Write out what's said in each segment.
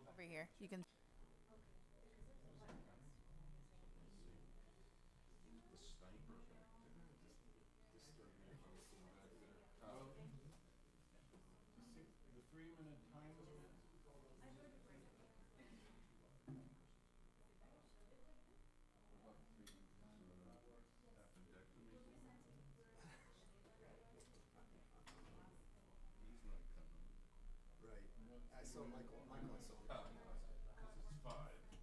Over here. You can. The sniper back there just disturbed me if I was sitting back there. Well, the 3-minute time limit. What about the 3-minute time limit? Appendectomy. He's not coming. Right. What, I saw 3 minute? Michael I saw. Oh, because it's 5.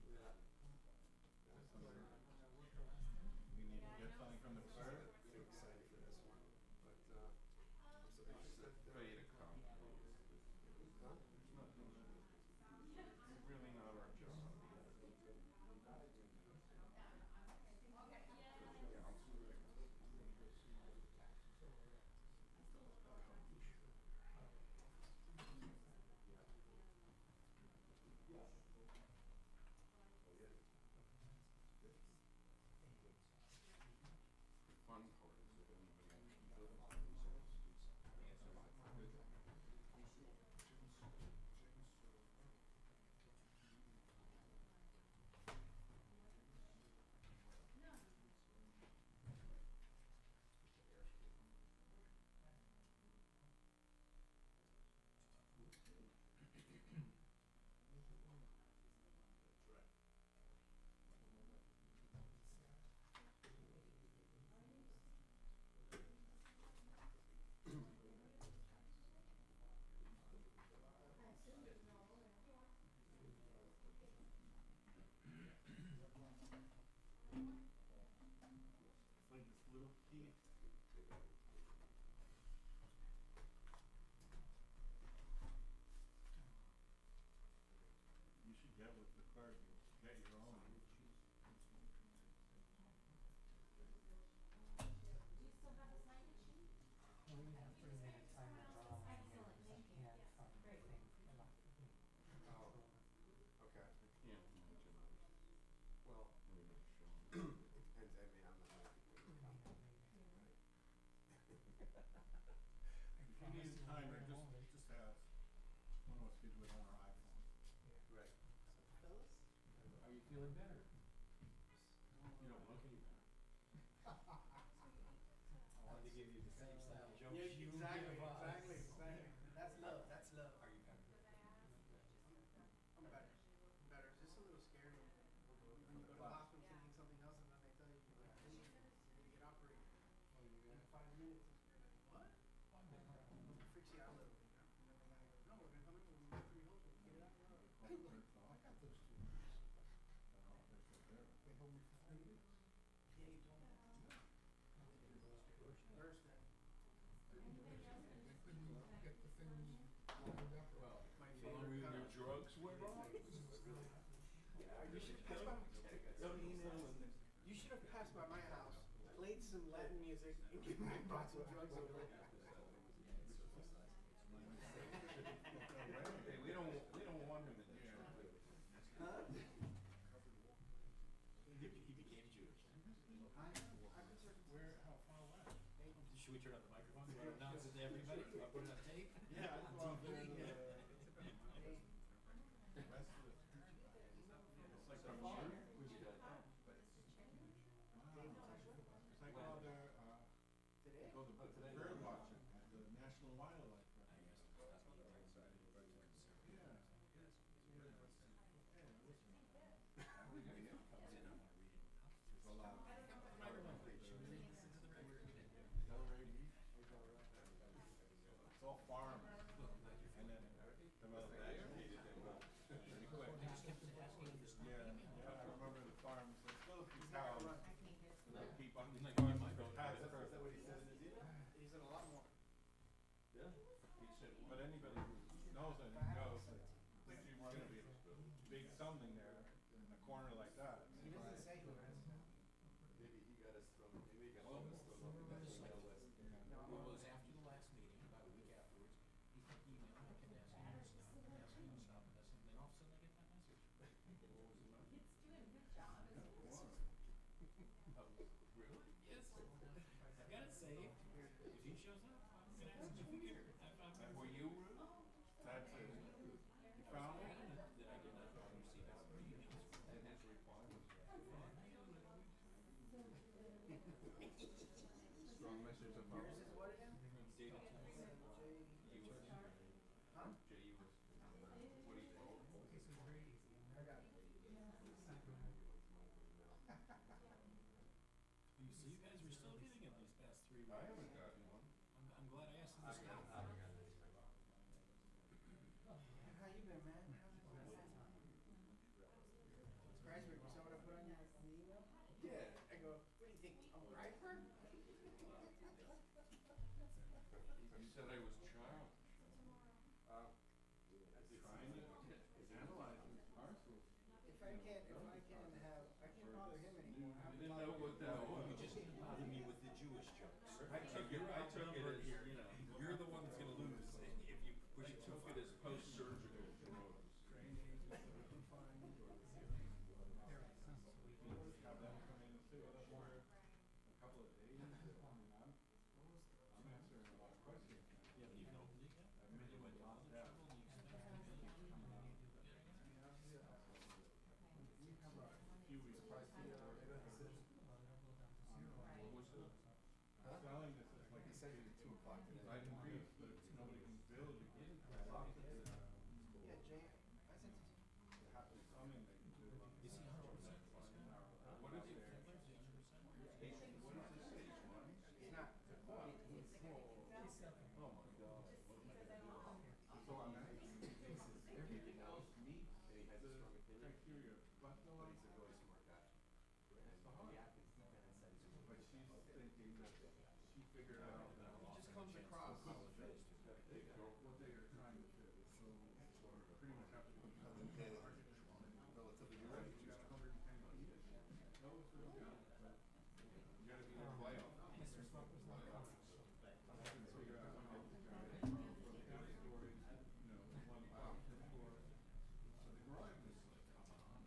Yeah. We need to get something from the clerk. So excited for this one. But I'm so interested. Fait to come. Huh? It's not, it's really not our job. The fun part is if anybody actually does the results, answer good. It's like this little key. You should get with the clerk and get your own. Oh. Okay. I can't imagine Well, anybody showing it up. depends. I mean, I'm not gonna be able to come. Right. If you need a timer, just ask. One of us could do it on our iPhone. Right. Are you feeling better? You don't look any better. I wanted to give you the same style jokes. Yeah, you exactly, give us. exactly, exactly. That's love, that's love. Are you better? I'm better. I'm better. It's just a little scary when you go to the hospital thinking something else and then they tell you like, hey, you're gonna get operated in 5 minutes. And you're like, what? It freaks you out a little bit, you know? And then the guy goes, no, we're gonna come in, we're gonna do 3 holes, we'll get it out. I got those two. They hold me for 3 minutes. Yeah, you told me. First, then. Well, My the favorite longer you kind Your of- drugs were wrong? You should pass by. You should have passed by my house, played some Latin music, and given me brought some drugs over there. Hey, we don't want him in there. Huh? he became Jewish. Where, how far away? Should we turn on the microphone? Do you want to announce it to everybody? Do I put it on tape? Yeah, I just want to TV? the rest of the, it's like from here. It's like all their, Today? go to bird watching at the National Wildlife I Refuge. guess that's what the right side of the right side. Yeah. Comes in, I want to read it. There's a lot of. Should we read this into the record? It's all farm. And then the mother pretty quick. They just kept asking him this. Yeah, I remember the farms, there's still a few cows. That keep on the Like, farm, you might go go past there. first. He's in a lot more. He said, but anybody who knows anything knows that there's gonna be a big something there in a corner like that. He doesn't say who has. Maybe he got us from us from the National West. Well, it was after the last meeting, about a week afterwards, he emailed me, I kept asking him to stop, and asking him to stop, and asking him, then all of a sudden I get that message. It's doing a good job. Oh, really? Yes. Strong message of hope. Yours is what again? Data to me. Huh? J-U-S. What do you call it? Okay, so it's very easy. I got it. You see, you guys were still getting it these past 3 weeks. I haven't gotten one. I'm glad I asked them to stop. How you been, man? How's it going? Kreisberg, you saw what I put on your email? Yeah. I go, what do you think, I'm Kreisberg? You said I was childish. Trying to analyze these parcels. If I can't bother him anymore. I have to You didn't bother know what that was. You just can't bother me with the Jewish jokes. I took it as, Here, you know, you're the one that's gonna lose if you push I it too took far. it as post-surgical growth. Have them come in and sit with us for a couple of days. I mean, I'm answering a lot of questions. You haven't even opened it yet? I've made You went to all the Yeah. trouble and you spent $3 million getting it. We have a few weeks. What was it? Selling this is like He sent it at 2 o'clock today. I can read, but if nobody can build, you get locked in. Yeah, Jay, I sent it to you. Something they can do. Is he 100% this guy? What is it? Fiddler's he 100%? What is this, stage one? He's not. Oh my God. So I'm asking, everything else meets And he has a strong the opinion. criteria, but the But like, he's a really smart guy. it's the heart. But she's thinking that she figured out that He just comes across. what they are trying to do. So pretty much have to put Relatively new. Right, you got 110 feet. No, it's really good, but you gotta be in the playoff. Mr. Smucker's not coming. I can figure out how to do it. From half story, one wow, floor. So the garage was like, come on.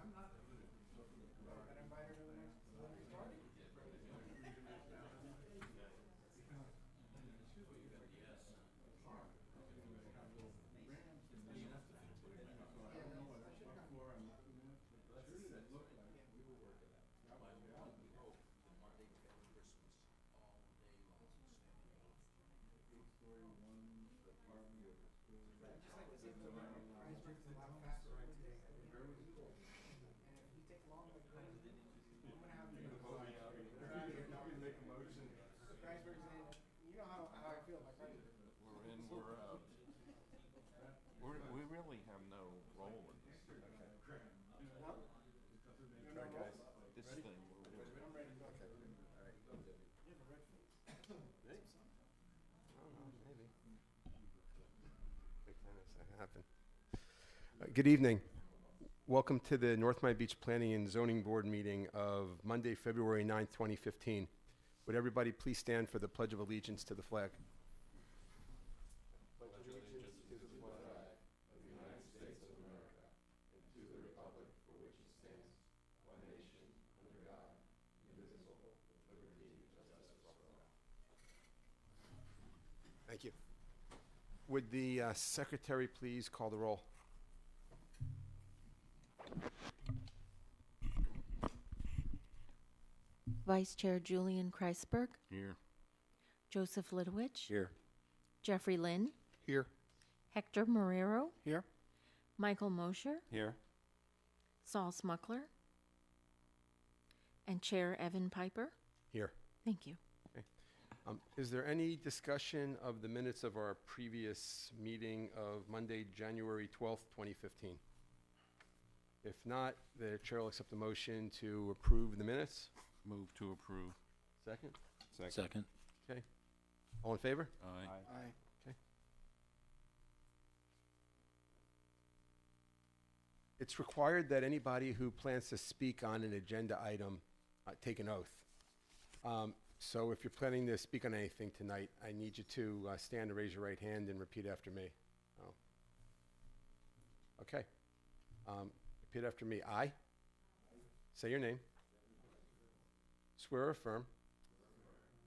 I'm not good at looking at I garage. invite her to the next party. Just like this, Kreisberg's a lot faster every day. And if you take long, I'm gonna have to. They're out here. Make a motion. Kreisberg's in, you know how I feel about Kreisberg. We're in, we're out. We really have no role in this. No? You Try, know, guys. This thing, we're I'm ready to go. Okay. All right. You have a red face. Maybe. I don't know, maybe. Big time that's gonna happen. Good evening. Welcome to the North Miami Beach Planning and Zoning Board meeting of Monday, February 9th, 2015. Would everybody please stand for the Pledge of Allegiance to the flag? Pledge allegiance to the flag of the United States of America and to the republic for which it stands, one nation, under God, indivisible, with liberty and justice for all. Thank you. Would the secretary please call the roll? Vice Chair Julian Kreisberg, here. Joseph Lidowich, Here. Jeffrey Lynn, Here. Hector Marrero, Here. Michael Mosher, Here. Saul Smuckler, and Chair Evan Piper. Here. Thank you. Is there any discussion of the minutes of our previous meeting of Monday, January 12th, 2015? If not, the chair will accept the motion to approve the minutes. Move to approve. Second? Second. Okay. All in favor? Aye. Okay. It's required that anybody who plans to speak on an agenda item take an oath. So if you're planning to speak on anything tonight, I need you to stand and raise your right hand and repeat after me. Oh. Okay. Repeat after me. I say your name. Swear or affirm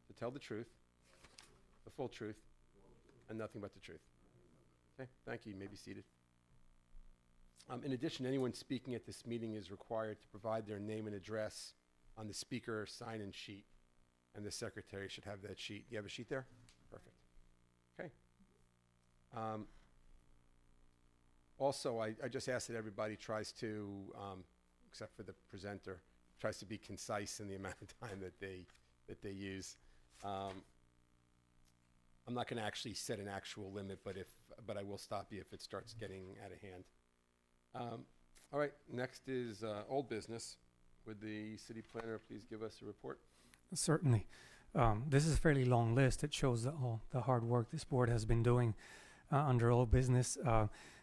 to tell the truth, the full truth, and nothing but the truth. Okay, thank you. You may be seated. In addition, anyone speaking at this meeting is required to provide their name and address on the speaker sign-in sheet, and the secretary should have that sheet. You have a sheet there? Perfect. Okay. Also, I just ask that everybody tries to, except for the presenter, tries to be concise in the amount of time that they use. I'm not going to actually set an actual limit, but I will stop you if it starts getting out of hand. All right, next is old business. Would the city planner please give us a report? Certainly. This is a fairly long list. It shows all the hard work this board has been doing under old business.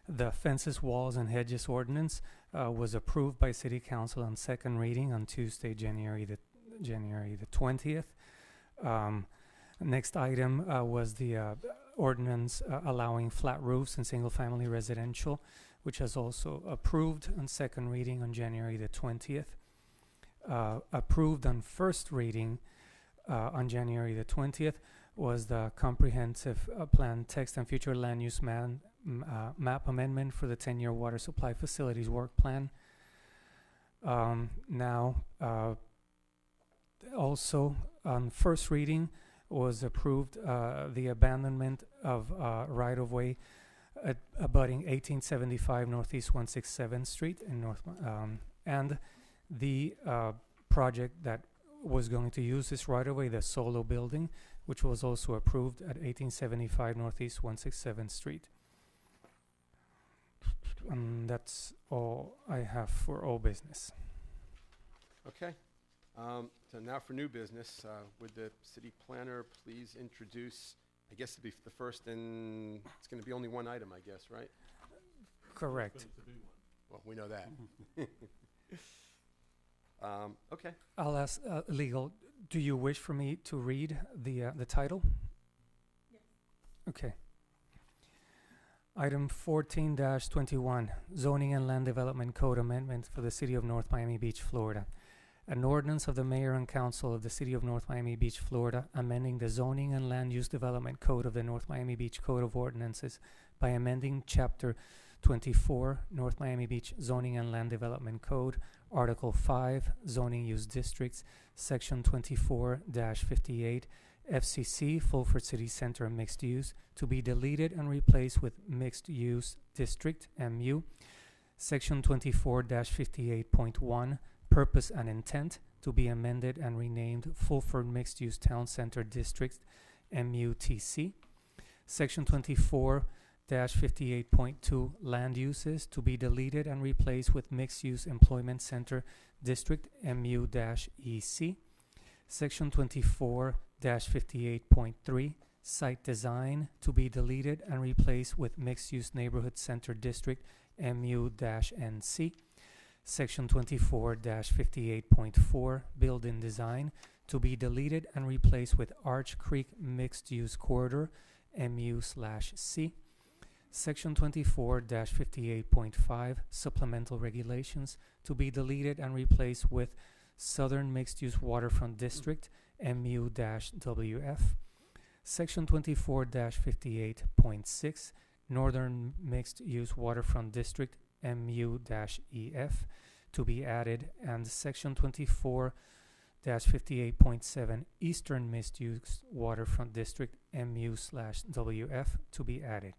The fences, walls, and hedges ordinance was approved by City Council on second reading on Tuesday, January the 20th. Next item was the ordinance allowing flat roofs in single-family residential, which was also approved on second reading on January the 20th. Approved on first reading on January the 20th was the comprehensive plan text and future land use map amendment for the 10-year water supply facilities work plan. Also on first reading was approved the abandonment of right-of-way abutting 1875 Northeast 167th Street in and the project that was going to use this right-of-way, the Solo building, which was also approved at 1875 Northeast 167th Street. And that's all I have for old business. Okay. So now for new business, would the city planner please introduce, I guess it'll be the first, and it's going to be only one item, I guess, right? Correct. Well, we know that. Okay. I'll ask legal, do you wish for me to read the title? Yes. Okay. Item 14-21, Zoning and Land Development Code Amendment for the City of North Miami Beach, Florida. An ordinance of the Mayor and Council of the City of North Miami Beach, Florida, amending the Zoning and Land Use Development Code of the North Miami Beach Code of Ordinances by amending Chapter 24, North Miami Beach Zoning and Land Development Code, Article 5, Zoning Use Districts, Section 24-58, FCC, Fulford City Center Mixed Use, to be deleted and replaced with Mixed Use District, MU. Section 24-58.1, Purpose and Intent, to be amended and renamed Fulford Mixed Use Town Center District, MUTC. Section 24-58.2, Land Uses, to be deleted and replaced with Mixed Use Employment Center District, MU-EC. Section 24-58.3, Site Design, to be deleted and replaced with Mixed Use Neighborhood Center District, MU-NC. Section 24-58.4, Building Design, to be deleted and replaced with Arch Creek Mixed Use Corridor, MU/C. Section 24-58.5, Supplemental Regulations, to be deleted and replaced with Southern Mixed Use Waterfront District, MU-WF. Section 24-58.6, Northern Mixed Use Waterfront District, MU-EF, to be added, and Section 24-58.7, Eastern Mixed Use Waterfront District, MU/WF, to be added,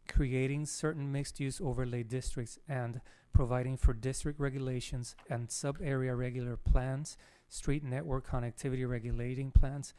creating certain mixed-use overlay districts and providing for district regulations and sub-area regular plans, street network connectivity regulating plans,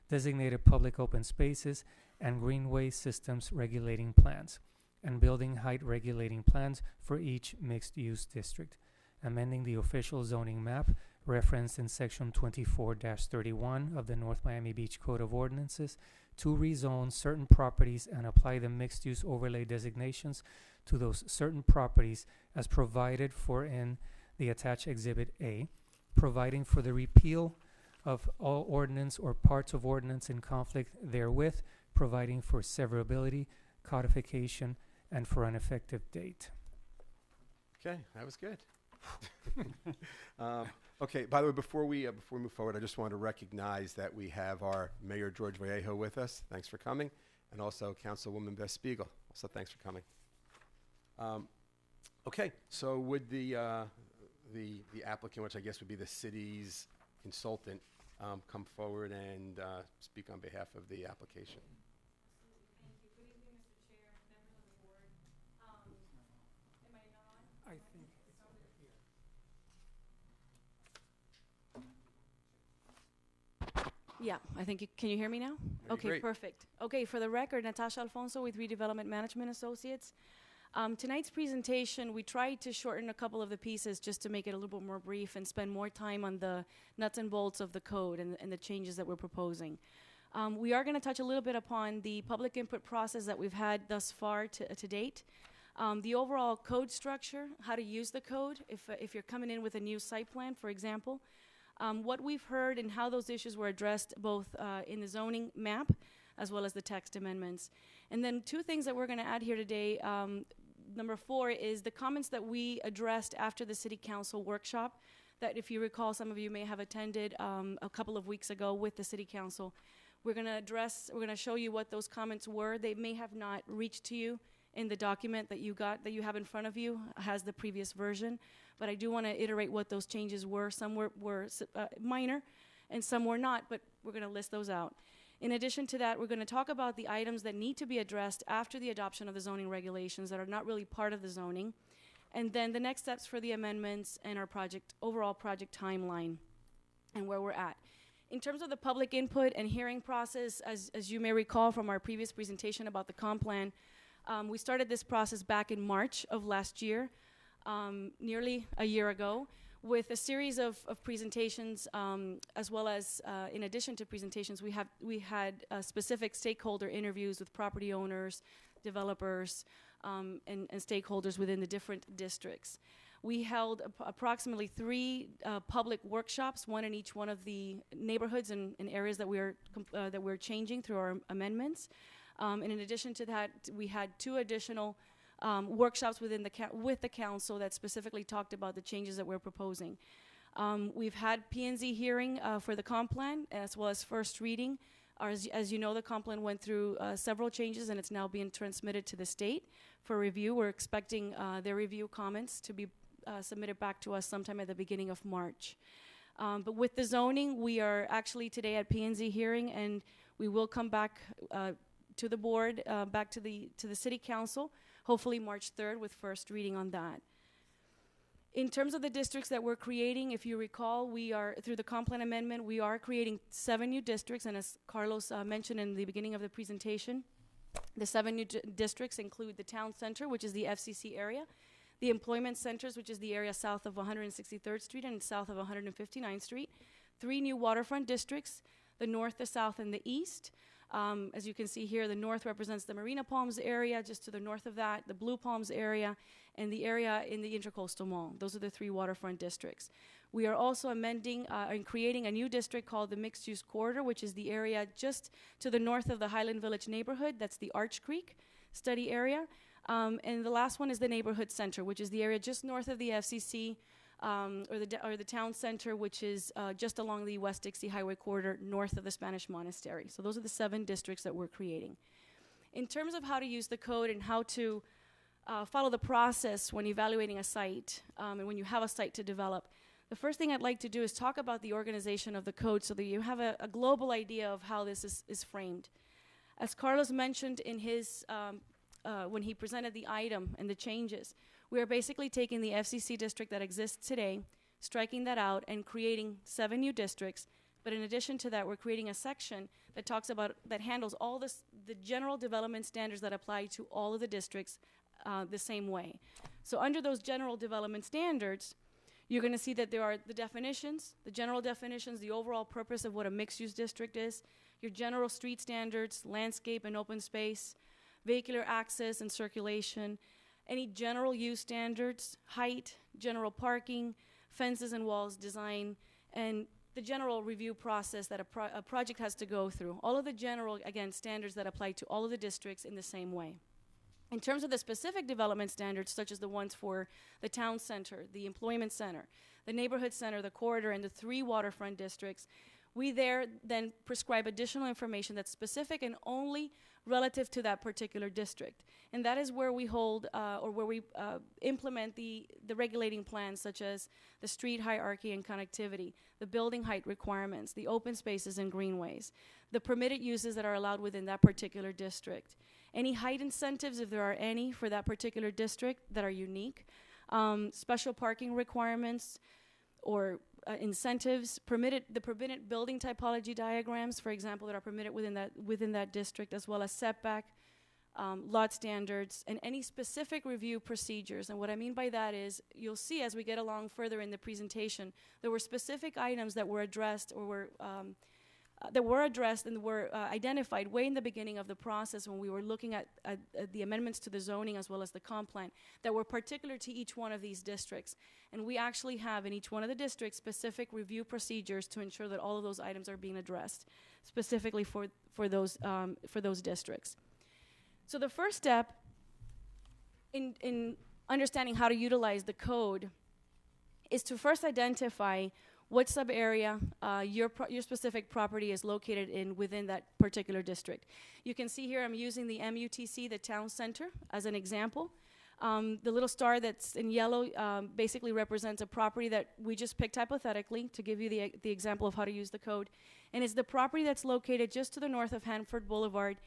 designated public open spaces, and greenway systems regulating plans, and building height regulating plans for each mixed-use district, amending the official zoning map referenced in Section 24-31 of the North Miami Beach Code of Ordinances to rezone certain properties and apply the mixed-use overlay designations to those certain properties as provided for in the attached Exhibit A, providing for the repeal of all ordinance or parts of ordinance in conflict therewith, providing for severability, codification, and for an effective date. Okay, that was good. Okay, by the way, before we move forward, I just want to recognize that we have our Mayor George Vallejo with us. Thanks for coming. And also Councilwoman Beth Spiegel. Also, thanks for coming. Okay, so would the applicant, which I guess would be the city's consultant come forward and speak on behalf of the application. Thank you. Good evening, Mr. Chair, members of the board. Am I not on? I think it's over here. Yeah, I think can you hear me now? Okay, great. perfect. Okay, for the record, Natasha Alfonso with Redevelopment Management Associates. Tonight's presentation, we tried to shorten a couple of the pieces just to make it a little bit more brief and spend more time on the nuts and bolts of the code and the changes that we're proposing. We are going to touch a little bit upon the public input process that we've had thus far to date. The overall code structure, how to use the code if you're coming in with a new site plan, for example. What we've heard and how those issues were addressed both in the zoning map as well as the text amendments. And then two things that we're going to add here today. Number 4 is the comments that we addressed after the City Council workshop that, if you recall, some of you may have attended a couple of weeks ago with the City Council. We're going to show you what those comments were. They may have not reached to you in the document that you have in front of you, has the previous version. But I do want to iterate what those changes were. Some were minor and some were not, but we're going to list those out. In addition to that, we're going to talk about the items that need to be addressed after the adoption of the zoning regulations that are not really part of the zoning, and then the next steps for the amendments and our overall project timeline and where we're at. In terms of the public input and hearing process, as you may recall from our previous presentation about the comp plan, we started this process back in March of last year, nearly a year ago, with a series of presentations, as well as, in addition to presentations, we had specific stakeholder interviews with property owners, developers, and stakeholders within the different districts. We held approximately 3 public workshops, one in each one of the neighborhoods and areas that we're changing through our amendments. And in addition to that, we had 2 additional workshops with the council that specifically talked about the changes that we're proposing. We've had P&Z hearing for the comp plan as well as first reading. As you know, the comp plan went through several changes and it's now being transmitted to the state for review. We're expecting their review comments to be submitted back to us sometime at the beginning of March. But with the zoning, we are actually today at P&Z hearing, and we will come back to the board, back to the city council, hopefully March 3rd with first reading on that. In terms of the districts that we're creating, if you recall, we are, through the comp plan amendment, we are creating 7 new districts, and as Carlos mentioned in the beginning of the presentation, the 7 new districts include the town center, which is the FCC area, the employment centers, which is the area south of 163rd Street and south of 159th Street, 3 new waterfront districts, the north, the south, and the east. As you can see here, the north represents the Marina Palms area, just to the north of that, the Blue Palms area, and the area in the Intercoastal Mall. Those are the 3 waterfront districts. We are also amending and creating a new district called the Mixed Use Corridor, which is the area just to the north of the Highland Village neighborhood. That's the Arch Creek study area. And the last one is the Neighborhood Center, which is the area just north of the FCC, or the town center, which is just along the West Dixie Highway corridor north of the Spanish Monastery. So those are the 7 districts that we're creating. In terms of how to use the code and how to follow the process when evaluating a site and when you have a site to develop, the first thing I'd like to do is talk about the organization of the code so that you have a global idea of how this is framed. As Carlos mentioned in his when he presented the item and the changes, we are basically taking the FCC district that exists today, striking that out, and creating 7 new districts. But in addition to that, we're creating a section that talks about, that handles all the general development standards that apply to all of the districts the same way. So under those general development standards, you're going to see that there are the definitions, the general definitions, the overall purpose of what a mixed-use district is, your general street standards, landscape and open space, vehicular access and circulation, any general use standards, height, general parking, fences and walls design, and the general review process that a project has to go through. All of the general, again, standards that apply to all of the districts in the same way. In terms of the specific development standards, such as the ones for the town center, the employment center, the neighborhood center, the corridor, and the 3 waterfront districts, We there then prescribe additional information that's specific and only relative to that particular district. And that is where we hold or where we implement the regulating plans, such as the street hierarchy and connectivity, the building height requirements, the open spaces and greenways, the permitted uses that are allowed within that particular district, any height incentives, if there are any, for that particular district that are unique, special parking requirements or incentives, the permitted building typology diagrams, for example, that are permitted within that district, as well as setback, lot standards, and any specific review procedures. And what I mean by that is, you'll see as we get along further in the presentation, there were specific items that were addressed or were and were identified way in the beginning of the process when we were looking at the amendments to the zoning as well as the comp plan that were particular to each one of these districts. And we actually have in each one of the districts specific review procedures to ensure that all of those items are being addressed specifically for those districts. So the first step in understanding how to utilize the code is to first identify what sub-area your specific property is located in within that particular district. You can see here I'm using the MUTC, the town center, as an example. The little star that's in yellow basically represents a property that we just picked hypothetically to give you the example of how to use the code. And it's the property that's located just to the north of Hanford Boulevard,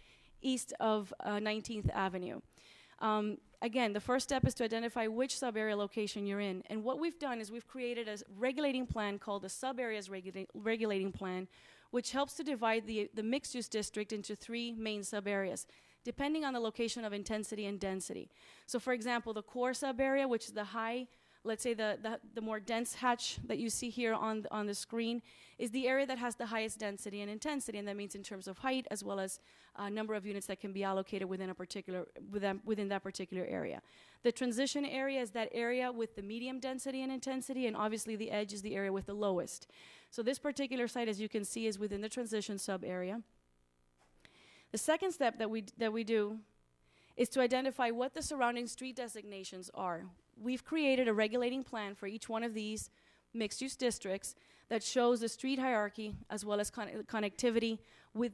east of 19th Avenue. Again, the first step is to identify which sub-area location you're in. And what we've done is we've created a regulating plan called the Sub-Areas Regulating Plan, which helps to divide the mixed-use district into 3 main sub-areas, depending on the location of intensity and density. So for example, the core sub-area, which is the high, let's say the more dense hatch that you see here on the screen, is the area that has the highest density and intensity, and that means in terms of height as well as number of units that can be allocated within that particular area. The transition area is that area with the medium density and intensity, and obviously the edge is the area with the lowest. So this particular site, as you can see, is within the transition sub-area. The second step that we do is to identify what the surrounding street designations are. We've created a regulating plan for each one of these mixed-use districts that shows the street hierarchy as well as connectivity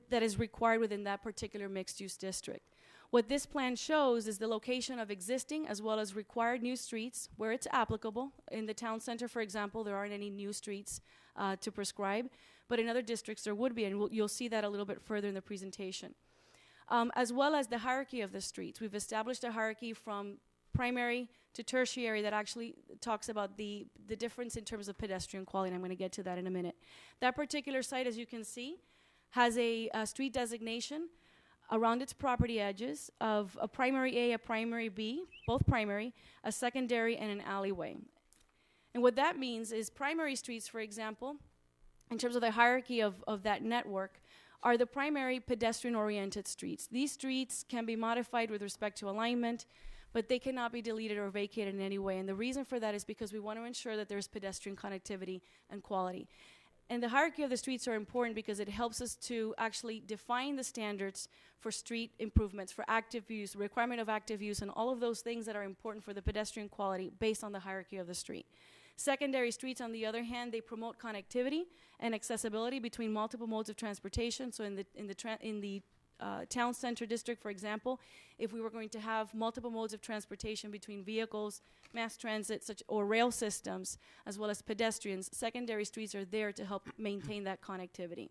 that is required within that particular mixed-use district. What this plan shows is the location of existing as well as required new streets where it's applicable. In the town center, for example, there aren't any new streets to prescribe, but in other districts there would be, and you'll see that a little bit further in the presentation. As well as the hierarchy of the streets. We've established a hierarchy from primary to tertiary that actually talks about the difference in terms of pedestrian quality, and I'm going to get to that in a minute. That particular site, as you can see, has a street designation around its property edges of a primary A, a primary B, both primary, a secondary, and an alleyway. And what that means is primary streets, for example, in terms of the hierarchy of that network, are the primary pedestrian-oriented streets. These streets can be modified with respect to alignment, but they cannot be deleted or vacated in any way. And the reason for that is because we want to ensure that there's pedestrian connectivity and quality. And the hierarchy of the streets are important because it helps us to actually define the standards for street improvements, for active use, requirement of active use, and all of those things that are important for the pedestrian quality based on the hierarchy of the street. Secondary streets, on the other hand, they promote connectivity and accessibility between multiple modes of transportation. So in the town center district, for example, if we were going to have multiple modes of transportation between vehicles, mass transit, or rail systems, as well as pedestrians, secondary streets are there to help maintain that connectivity.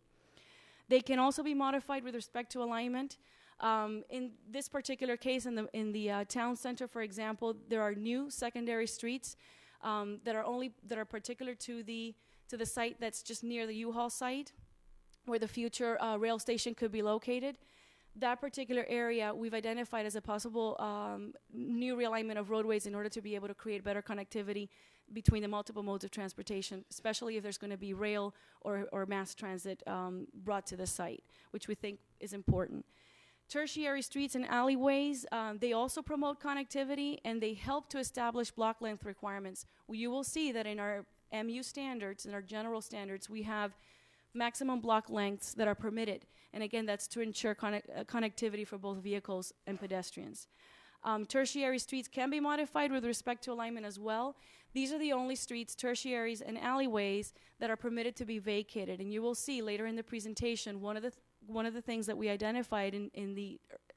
They can also be modified with respect to alignment. In this particular case, in the town center, for example, there are new secondary streets that are particular to the site that's just near the U-Haul site, where the future rail station could be located. That particular area we've identified as a possible new realignment of roadways in order to be able to create better connectivity between the multiple modes of transportation, especially if there's going to be rail or mass transit brought to the site, which we think is important. Tertiary streets and alleyways, they also promote connectivity and they help to establish block length requirements. You will see that in our MU standards, in our general standards, we have maximum block lengths that are permitted. And again, that's to ensure connectivity for both vehicles and pedestrians. Tertiary streets can be modified with respect to alignment as well. These are the only streets, tertiaries, and alleyways that are permitted to be vacated. And you will see later in the presentation, one of the things that we identified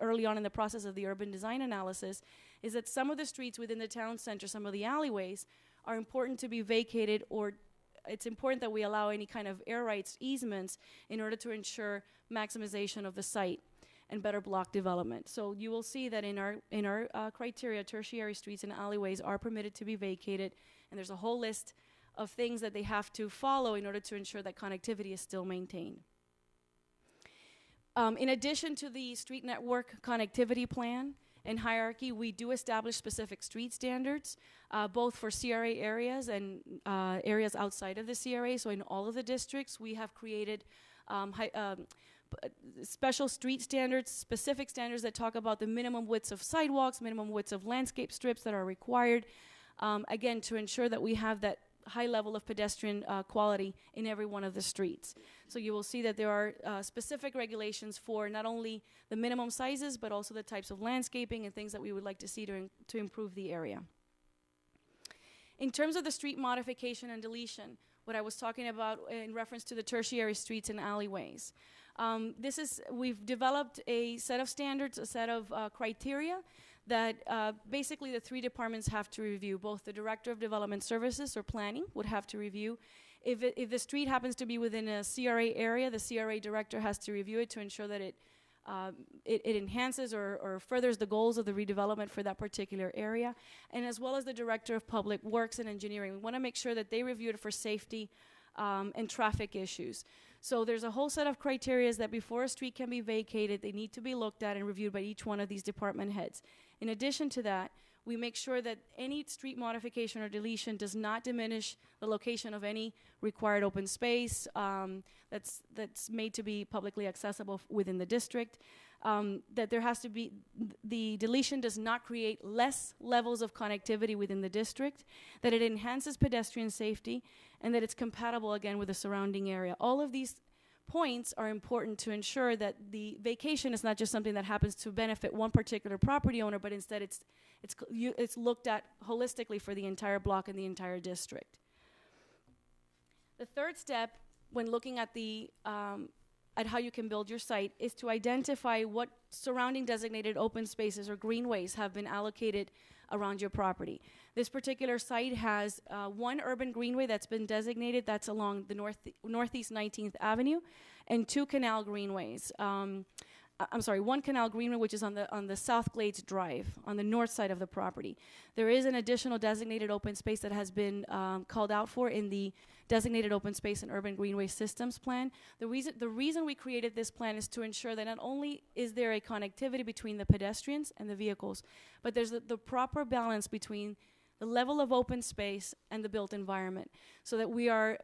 early on in the process of the urban design analysis is that some of the streets within the town center, some of the alleyways, are important to be vacated, or it's important that we allow any kind of air rights easements in order to ensure maximization of the site and better block development. So you will see that in our criteria, tertiary streets and alleyways are permitted to be vacated, and there's a whole list of things that they have to follow in order to ensure that connectivity is still maintained. In addition to the street network connectivity plan and hierarchy, we do establish specific street standards, both for CRA areas and areas outside of the CRA. So in all of the districts, we have created special street standards, specific standards that talk about the minimum widths of sidewalks, minimum widths of landscape strips that are required, again, to ensure that we have that high level of pedestrian quality in every one of the streets. So you will see that there are specific regulations for not only the minimum sizes, but also the types of landscaping and things that we would like to see to improve the area. In terms of the street modification and deletion, what I was talking about in reference to the tertiary streets and alleyways. We've developed a set of standards, a set of criteria that basically the three departments have to review. Both the Director of Development Services or Planning would have to review. If the street happens to be within a CRA area, the CRA director has to review it to ensure that it enhances or furthers the goals of the redevelopment for that particular area, and as well as the Director of Public Works and Engineering. We want to make sure that they review it for safety and traffic issues. So there's a whole set of criteria that before a street can be vacated, they need to be looked at and reviewed by each one of these department heads. In addition to that, we make sure that any street modification or deletion does not diminish the location of any required open space that's made to be publicly accessible within the district. That there has to be, the deletion does not create less levels of connectivity within the district, that it enhances pedestrian safety, and that it's compatible again with the surrounding area. All of these points are important to ensure that the vacation is not just something that happens to benefit one particular property owner, but instead it's looked at holistically for the entire block and the entire district. The third step when looking at at how you can build your site is to identify what surrounding designated open spaces or greenways have been allocated around your property. This particular site has one urban greenway that's been designated, that's along the northeast 19th Avenue, and two canal greenways. One canal greenway, which is on the South Glades Drive, on the north side of the property. There is an additional designated open space that has been called out for in the Designated Open Space and Urban Greenway Systems Plan. The reason we created this plan is to ensure that not only is there a connectivity between the pedestrians and the vehicles, but there's the proper balance between the level of open space and the built environment, so that we are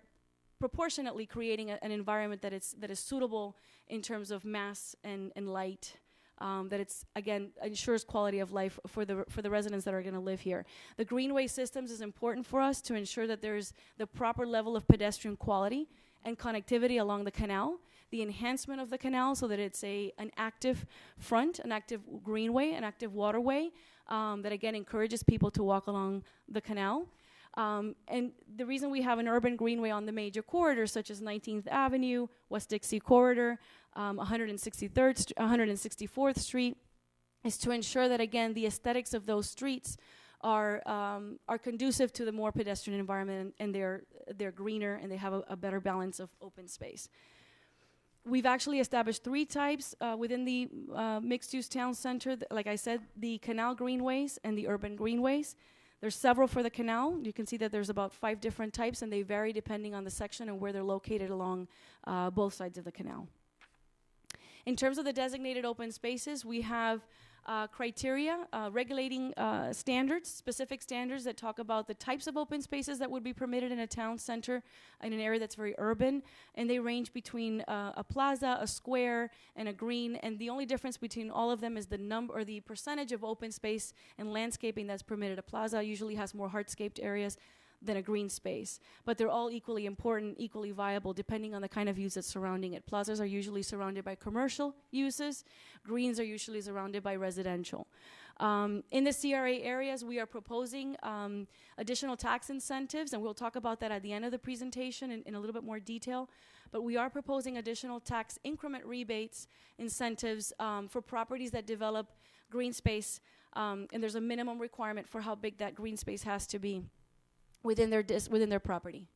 proportionately creating an environment that is suitable in terms of mass and light, that it's, again, ensures quality of life for the residents that are going to live here. The greenway systems is important for us to ensure that there's the proper level of pedestrian quality and connectivity along the canal, the enhancement of the canal so that it's an active front, an active greenway, an active waterway that, again, encourages people to walk along the canal. And the reason we have an urban greenway on the major corridors, such as 19th Avenue, West Dixie Corridor, 164th Street, is to ensure that, again, the aesthetics of those streets are conducive to the more pedestrian environment, and they're greener and they have a better balance of open space. We've actually established three types within the mixed-use town center. Like I said, the canal greenways and the urban greenways. There's several for the canal. You can see that there's about 5 different types, and they vary depending on the section and where they're located along both sides of the canal. In terms of the designated open spaces, we have criteria, regulating standards, specific standards that talk about the types of open spaces that would be permitted in a town center in an area that's very urban, and they range between a plaza, a square, and a green, and the only difference between all of them is the number or the percentage of open space and landscaping that's permitted. A plaza usually has more hardscaped areas than a green space, but they're all equally important, equally viable, depending on the kind of use that's surrounding it. Plazas are usually surrounded by commercial uses. Greens are usually surrounded by residential. In the CRA areas, we are proposing additional tax incentives, and we'll talk about that at the end of the presentation in a little bit more detail. But we are proposing additional tax increment rebates, incentives for properties that develop green space, and there's a minimum requirement for how big that green space has to be within their property.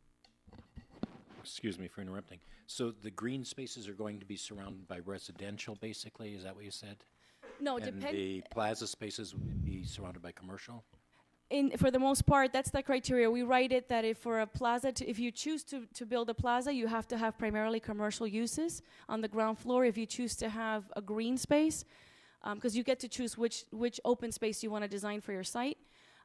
Excuse me for interrupting. So the green spaces are going to be surrounded by residential, basically? Is that what you said? No, And the plaza spaces would be surrounded by commercial? For the most part, that's the criteria. We write it that if for a plaza, if you choose to build a plaza, you have to have primarily commercial uses on the ground floor. If you choose to have a green space, because you get to choose which open space you want to design for your site,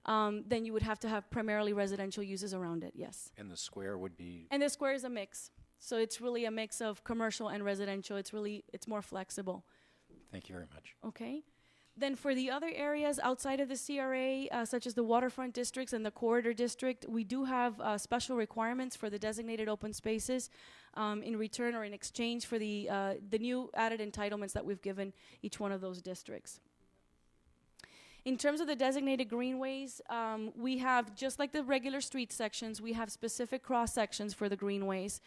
then you would have to have primarily residential uses around it, yes. And the square would be? And the square is a mix. So it's really a mix of commercial and residential. It's more flexible. Thank you very much. Okay. Then for the other areas outside of the CRA, such as the waterfront districts and the corridor district, we do have special requirements for the designated open spaces in return or in exchange for the new added entitlements that we've given each one of those districts. In terms of the designated greenways, we have, just like the regular street sections, we have specific cross sections for the greenways.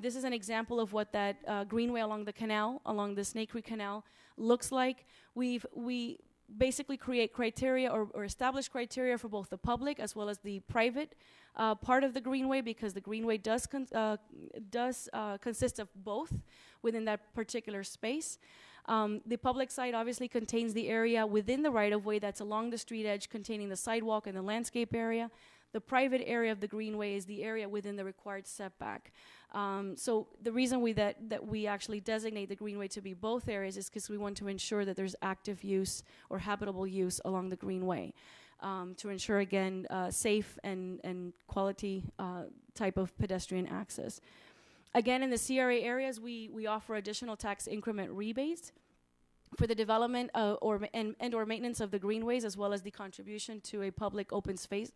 This is an example of what that greenway along the canal, along the Snake Creek Canal, looks like. We basically create criteria or establish criteria for both the public as well as the private part of the greenway, because the greenway does consist of both within that particular space. The public side obviously contains the area within the right-of-way that's along the street edge, containing the sidewalk and the landscape area. The private area of the greenway is the area within the required setback. So the reason that we actually designate the greenway to be both areas is because we want to ensure that there's active use or habitable use along the greenway, to ensure, again, safe and quality type of pedestrian access. Again, in the CRA areas, we offer additional tax increment rebates for the development or maintenance of the greenways, as well as the contribution to a public open space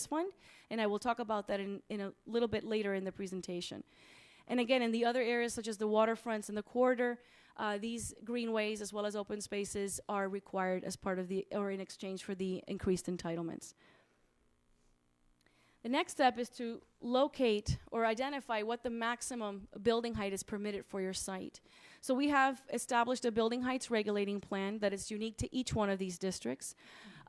fund. And I will talk about that in a little bit later in the presentation. And again, in the other areas, such as the waterfronts and the corridor, these greenways, as well as open spaces, are required as part of or in exchange for the increased entitlements. The next step is to locate or identify what the maximum building height is permitted for your site. So we have established a building heights regulating plan that is unique to each one of these districts.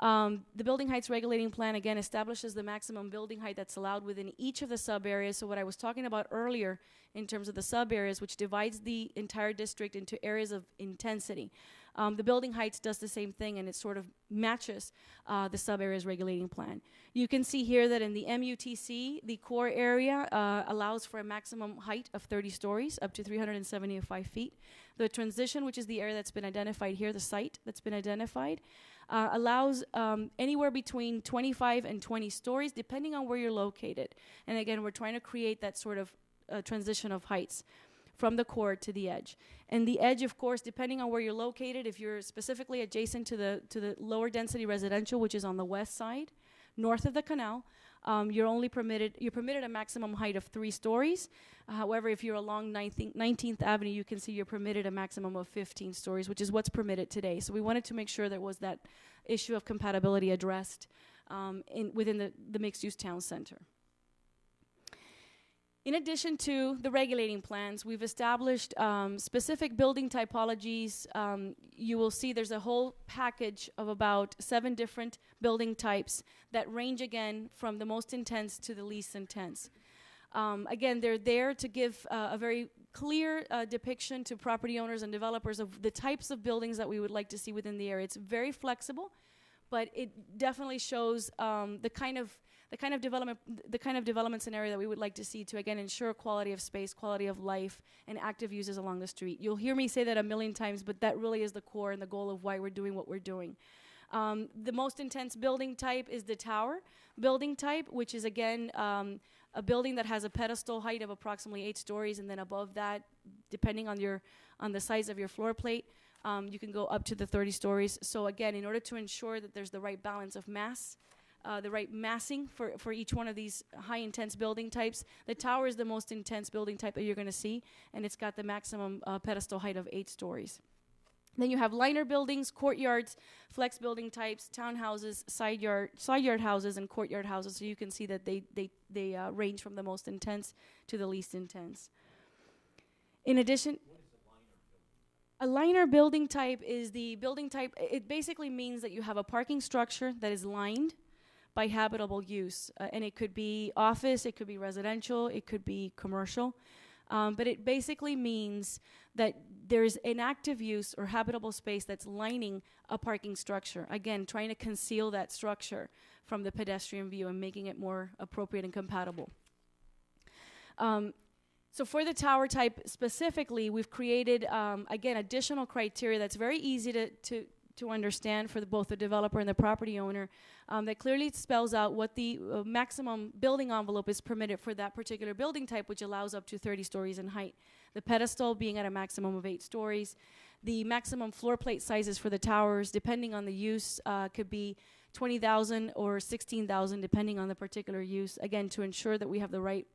The building heights regulating plan, again, establishes the maximum building height that's allowed within each of the sub-areas. So what I was talking about earlier in terms of the sub-areas, which divides the entire district into areas of intensity. The building heights does the same thing, and it sort of matches the sub-areas regulating plan. You can see here that in the MUTC, the core area allows for a maximum height of 30 stories, up to 375 feet. The transition, which is the area that's been identified here, the site that's been identified, allows anywhere between 25 and 20 stories, depending on where you're located. And again, we're trying to create that sort of transition of heights from the core to the edge. And the edge, of course, depending on where you're located, if you're specifically adjacent to the lower density residential, which is on the west side, north of the canal, you're permitted a maximum height of 3 stories. However, if you're along 19th Avenue, you can see you're permitted a maximum of 15 stories, which is what's permitted today. So we wanted to make sure there was that issue of compatibility addressed within the mixed-use town center. In addition to the regulating plans, we've established specific building typologies. You will see there's a whole package of about 7 different building types that range, again, from the most intense to the least intense. Again, they're there to give a very clear depiction to property owners and developers of the types of buildings that we would like to see within the area. It's very flexible, but it definitely shows the kind of development scenario that we would like to see to, again, ensure quality of space, quality of life, and active uses along the street. You'll hear me say that a million times, but that really is the core and the goal of why we're doing what we're doing. The most intense building type is the tower building type, which is, again, a building that has a pedestal height of approximately 8 stories, and then above that, depending on the size of your floor plate, you can go up to the 30 stories. So again, in order to ensure that there's the right balance of mass, the right massing for each one of these high intense building types, the tower is the most intense building type that you're going to see, and it's got the maximum pedestal height of 8 stories. Then you have liner buildings, courtyards, flex building types, townhouses, side yard houses, and courtyard houses. So you can see that they range from the most intense to the least intense. In addition, a liner building type is the building type. It basically means that you have a parking structure that is lined by habitable use, and it could be office, it could be residential, it could be commercial. But it basically means that there's an active use or habitable space that's lining a parking structure. Again, trying to conceal that structure from the pedestrian view and making it more appropriate and compatible. So for the tower type specifically, we've created, again, additional criteria that's very easy to understand for both the developer and the property owner, that clearly spells out what the maximum building envelope is permitted for that particular building type, which allows up to 30 stories in height. The pedestal being at a maximum of 8 stories. The maximum floor plate sizes for the towers, depending on the use, could be 20,000 or 16,000, depending on the particular use, again, to ensure that we have the right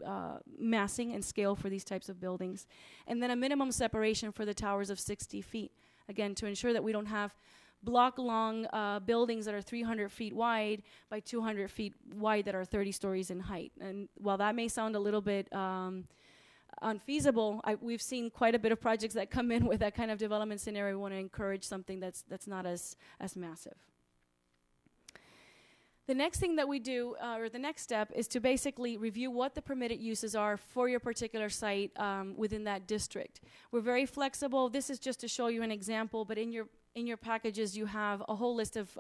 massing and scale for these types of buildings. And then a minimum separation for the towers of 60 feet, again, to ensure that we don't have block-long buildings that are 300 feet wide by 200 feet wide that are 30 stories in height. And while that may sound a little bit unfeasible, we've seen quite a bit of projects that come in with that kind of development scenario. We want to encourage something that's not as massive. The next thing that we do, or the next step, is to basically review what the permitted uses are for your particular site within that district. We're very flexible. This is just to show you an example, but in your packages you have a whole list of,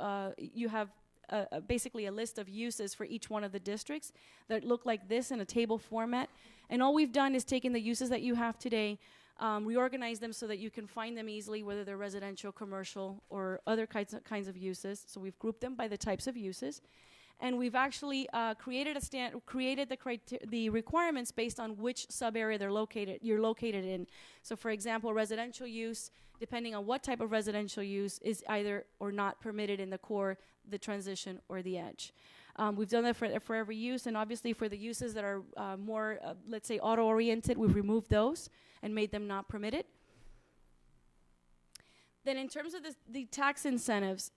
basically a list of uses for each one of the districts that look like this in a table format. And all we've done is taken the uses that you have today, reorganize them so that you can find them easily, whether they're residential, commercial, or other kinds of uses. So we've grouped them by the types of uses. And we've actually created the requirements based on which sub-area you're located in. So for example, residential use, depending on what type of residential use, is either or not permitted in the core, the transition, or the edge. We've done that for every use, and obviously for the uses that are more, let's say, auto-oriented, we've removed those and made them not permitted. Then in terms of the tax incentives,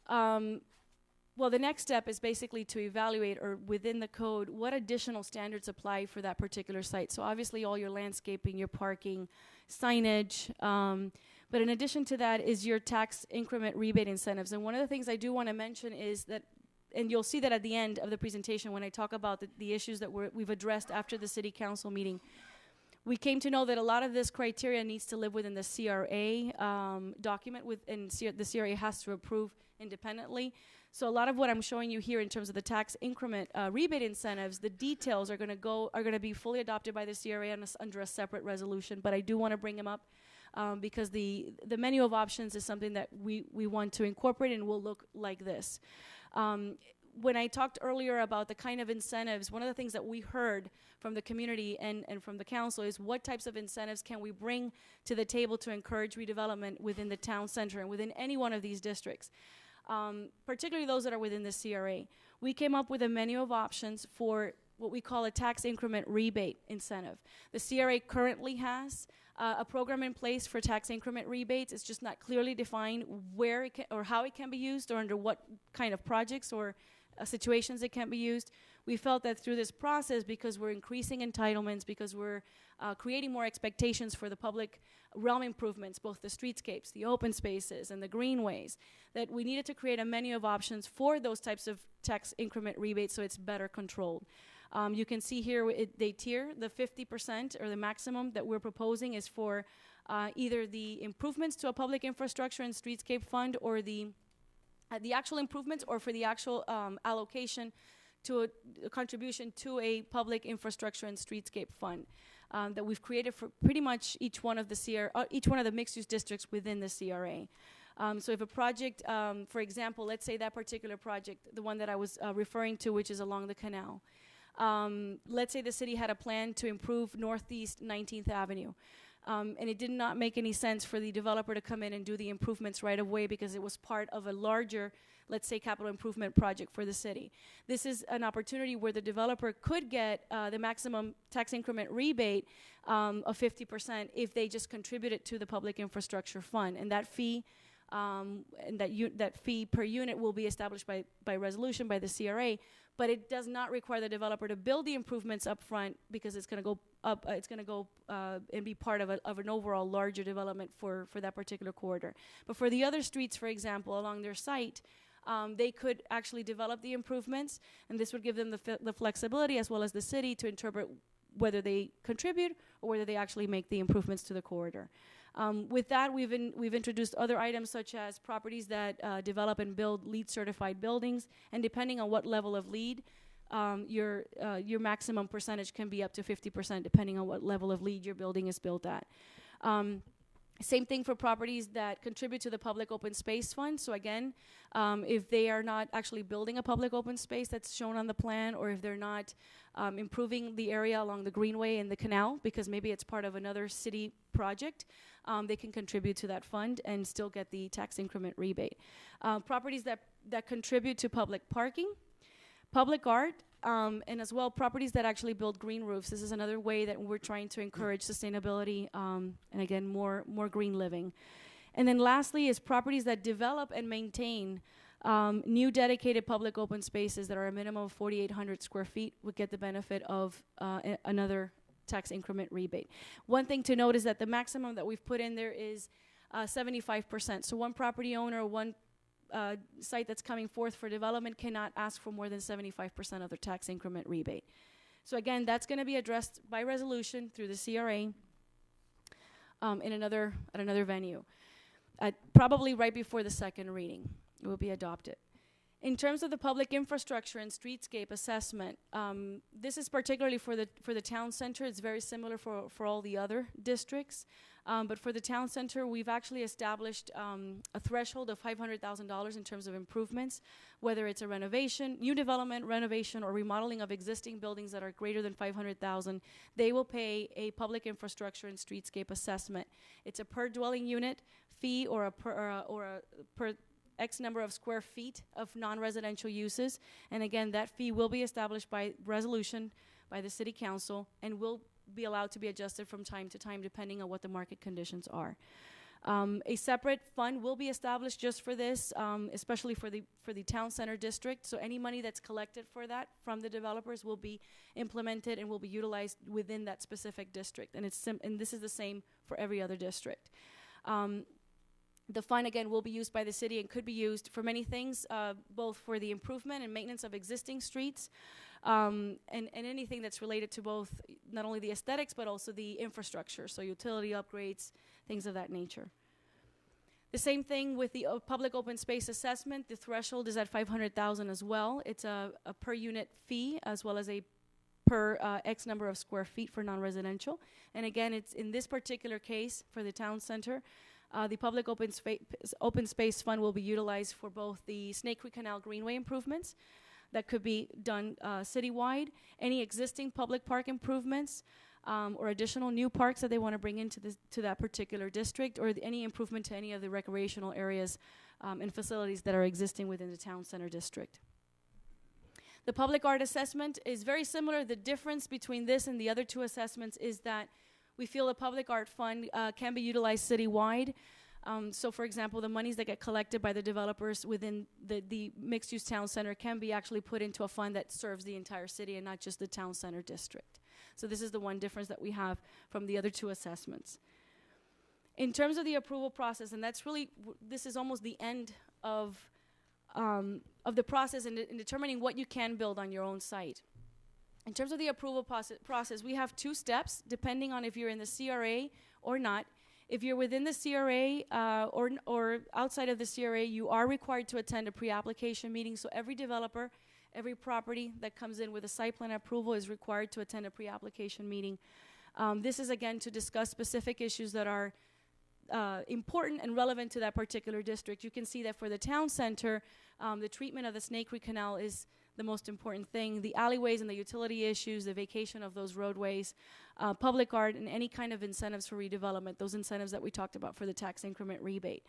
well, the next step is basically to evaluate, or within the code, what additional standards apply for that particular site. So obviously all your landscaping, your parking, signage, but in addition to that is your tax increment rebate incentives. And one of the things I do want to mention is that, and you'll see that at the end of the presentation when I talk about the issues that we've addressed after the city council meeting. We came to know that a lot of this criteria needs to live within the CRA document, and the CRA has to approve independently. So a lot of what I'm showing you here in terms of the tax increment rebate incentives, the details are going to be fully adopted by the CRA under a separate resolution. But I do want to bring them up because the menu of options is something that we want to incorporate and will look like this. When I talked earlier about the kind of incentives, one of the things that we heard from the community and from the council is what types of incentives can we bring to the table to encourage redevelopment within the town center and within any one of these districts, particularly those that are within the CRA. We came up with a menu of options for what we call a tax increment rebate incentive. The CRA currently has a program in place for tax increment rebates. It's just not clearly defined where it can, or how it can be used, or under what kind of projects or situations it can be used. We felt that through this process, because we're increasing entitlements, because we're creating more expectations for the public realm improvements, both the streetscapes, the open spaces, and the greenways, that we needed to create a menu of options for those types of tax increment rebates so it's better controlled. You can see here they tier. The 50% or the maximum that we're proposing is for either the improvements to a public infrastructure and streetscape fund, or the actual improvements, or for the actual allocation to a contribution to a public infrastructure and streetscape fund that we've created for pretty much each one of the mixed-use districts within the CRA. So if a project, for example, let's say that particular project, the one that I was referring to, which is along the canal, let's say the city had a plan to improve Northeast 19th Avenue. And it did not make any sense for the developer to come in and do the improvements right away because it was part of a larger, let's say, capital improvement project for the city. This is an opportunity where the developer could get the maximum tax increment rebate of 50% if they just contribute it to the public infrastructure fund. And that fee that fee per unit will be established by resolution by the CRA, but it does not require the developer to build the improvements up front because it's going to go up. It's going to go and be part of an overall larger development for that particular corridor. But for the other streets, for example, along their site, they could actually develop the improvements, and this would give them the flexibility as well as the city to interpret whether they contribute or whether they actually make the improvements to the corridor. With that, we've introduced other items such as properties that develop and build LEED certified buildings, and depending on what level of LEED, your maximum percentage can be up to 50% depending on what level of LEED your building is built at. Same thing for properties that contribute to the Public Open Space Fund. So again, if they are not actually building a public open space that's shown on the plan, or if they're not improving the area along the greenway and the canal, because maybe it's part of another city project, they can contribute to that fund and still get the tax increment rebate. Properties that contribute to public parking, public art, and as well properties that actually build green roofs. This is another way that we're trying to encourage sustainability and again more green living. And then lastly is properties that develop and maintain new dedicated public open spaces that are a minimum of 4,800 square feet would get the benefit of another tax increment rebate. One thing to note is that the maximum that we've put in there is 75%. So one property owner, one site that's coming forth for development cannot ask for more than 75% of their tax increment rebate. So again, that's going to be addressed by resolution through the CRA at another venue, probably right before the second reading. It will be adopted. In terms of the public infrastructure and streetscape assessment, this is particularly for the town center. It's very similar for all the other districts. But for the town center, we've actually established a threshold of $500,000 in terms of improvements, whether it's a renovation, new development, renovation, or remodeling of existing buildings that are greater than $500,000. They will pay a public infrastructure and streetscape assessment. It's a per dwelling unit fee or a per X number of square feet of non-residential uses. And again, that fee will be established by resolution by the city council and will be allowed to be adjusted from time to time depending on what the market conditions are. A separate fund will be established just for this, especially for the town center district. So any money that's collected for that from the developers will be implemented and will be utilized within that specific district. And and this is the same for every other district. The fund, again, will be used by the city and could be used for many things, both for the improvement and maintenance of existing streets, and anything that's related to both not only the aesthetics but also the infrastructure, so utility upgrades, things of that nature. The same thing with the public open space assessment. The threshold is at $500,000 as well. It's a per unit fee as well as a per X number of square feet for non-residential. And again, it's in this particular case for the town center, the Public Open Space Fund will be utilized for both the Snake Creek Canal Greenway improvements that could be done citywide, any existing public park improvements, or additional new parks that they want to bring into to that particular district, or any improvement to any of the recreational areas and facilities that are existing within the town center district. The public art assessment is very similar. The difference between this and the other two assessments is that we feel the public art fund can be utilized citywide. So for example, the monies that get collected by the developers within the mixed-use town center can be actually put into a fund that serves the entire city and not just the town center district. So this is the one difference that we have from the other two assessments. In terms of the approval process, and that's really, this is almost the end of the process in determining what you can build on your own site. In terms of the approval process, we have two steps, depending on if you're in the CRA or not. If you're within the CRA or outside of the CRA, you are required to attend a pre-application meeting. So every developer, every property that comes in with a site plan approval is required to attend a pre-application meeting. This is, again, to discuss specific issues that are important and relevant to that particular district. You can see that for the town center, the treatment of the Snake Creek Canal is the most important thing. The alleyways and the utility issues, the vacation of those roadways, public art, and any kind of incentives for redevelopment, those incentives that we talked about for the tax increment rebate.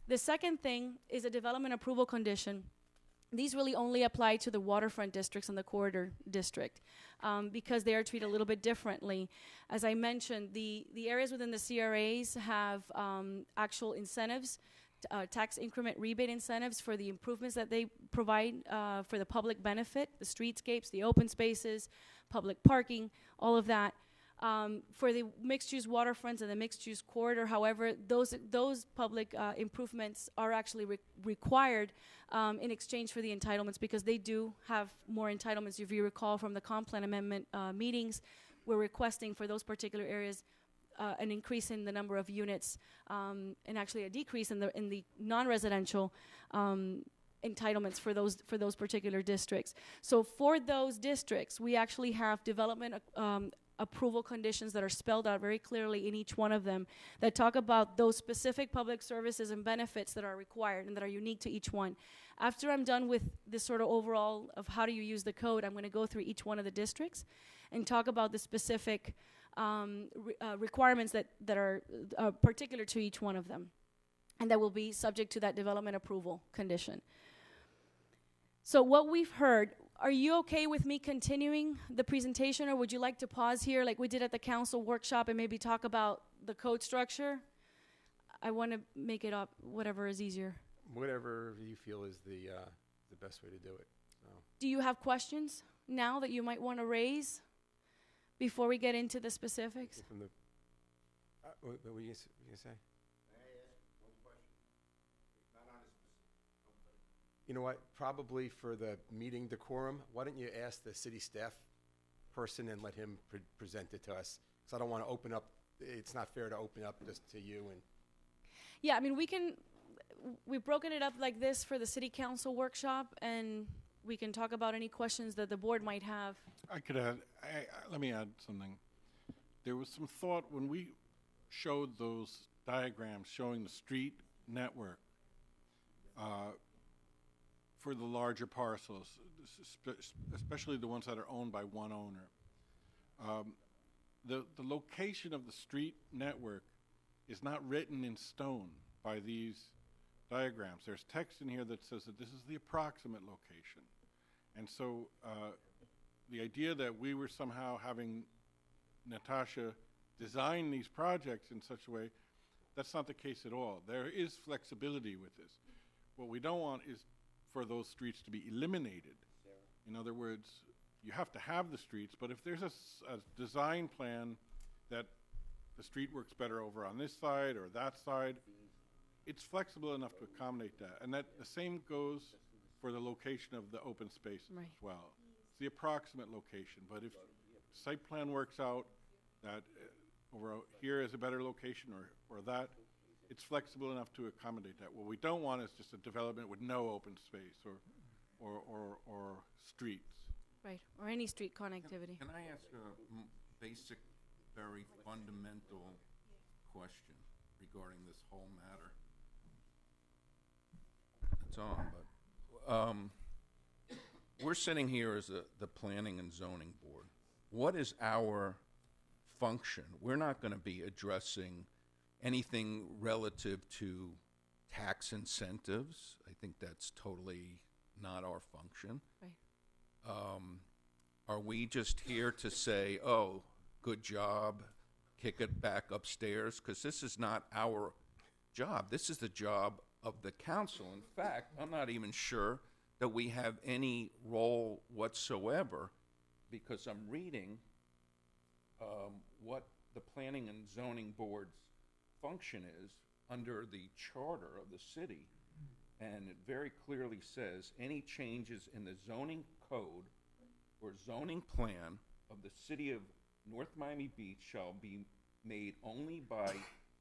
The second thing is a development approval condition. These really only apply to the waterfront districts and the corridor district because they are treated a little bit differently. As I mentioned, the areas within the CRAs have actual incentives, tax increment rebate incentives for the improvements that they provide for the public benefit, the streetscapes, the open spaces, public parking, all of that. For the mixed-use waterfronts and the mixed-use corridor, however, those public improvements are actually required in exchange for the entitlements because they do have more entitlements. If you recall from the comp plan amendment meetings, we're requesting for those particular areas an increase in the number of units and actually a decrease in the non-residential entitlements for those particular districts. So for those districts, we actually have development approval conditions that are spelled out very clearly in each one of them that talk about those specific public services and benefits that are required and that are unique to each one. After I'm done with this sort of overall of how do you use the code, I'm going to go through each one of the districts and talk about the specific requirements that are particular to each one of them and that will be subject to that development approval condition. So what we've heard, are you okay with me continuing the presentation, or would you like to pause here like we did at the council workshop and maybe talk about the code structure? I want to make it up, whatever is easier. Whatever you feel is the best way to do it. So. Do you have questions now that you might want to raise before we get into the specifics? From the, what were you going to say? You know what, probably for the meeting decorum, why don't you ask the city staff person and let him present it to us? Because I don't want to open up, it's not fair to open up just to you. And yeah, I mean, we've broken it up like this for the city council workshop, and we can talk about any questions that the board might have. I could add, let me add something. There was some thought when we showed those diagrams showing the street network, for the larger parcels, especially the ones that are owned by one owner. The location of the street network is not written in stone by these diagrams. There's text in here that says that this is the approximate location. And so the idea that we were somehow having Natasha design these projects in such a way, that's not the case at all. There is flexibility with this. What we don't want is for those streets to be eliminated. In other words, you have to have the streets, but if there's a design plan that the street works better over on this side or that side, it's flexible enough to accommodate that. And that the same goes for the location of the open spaces as well. It's the approximate location, but if site plan works out that over here is a better location or that, it's flexible enough to accommodate that. What we don't want is just a development with no open space or streets. Right, or any street connectivity. Can I ask a basic, very fundamental question regarding this whole matter? It's on, but we're sitting here as the Planning and Zoning Board. What is our function? We're not going to be addressing anything relative to tax incentives. I think that's totally not our function. Right. Are we just here to say, oh, good job, kick it back upstairs? Because this is not our job. This is the job of the council. In fact, I'm not even sure that we have any role whatsoever, because I'm reading what the Planning and Zoning Board's function is under the charter of the city, and it very clearly says any changes in the zoning code or zoning plan of the city of North Miami Beach shall be made only by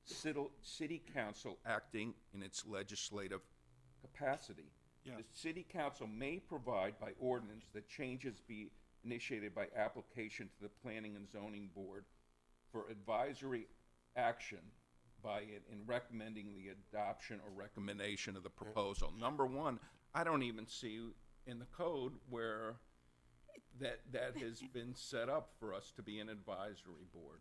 city council acting in its legislative capacity. Yeah. The city council may provide by ordinance that changes be initiated by application to the Planning and Zoning Board for advisory action by it in recommending the adoption or recommendation of the proposal. Number one, I don't even see in the code where that has been set up for us to be an advisory board.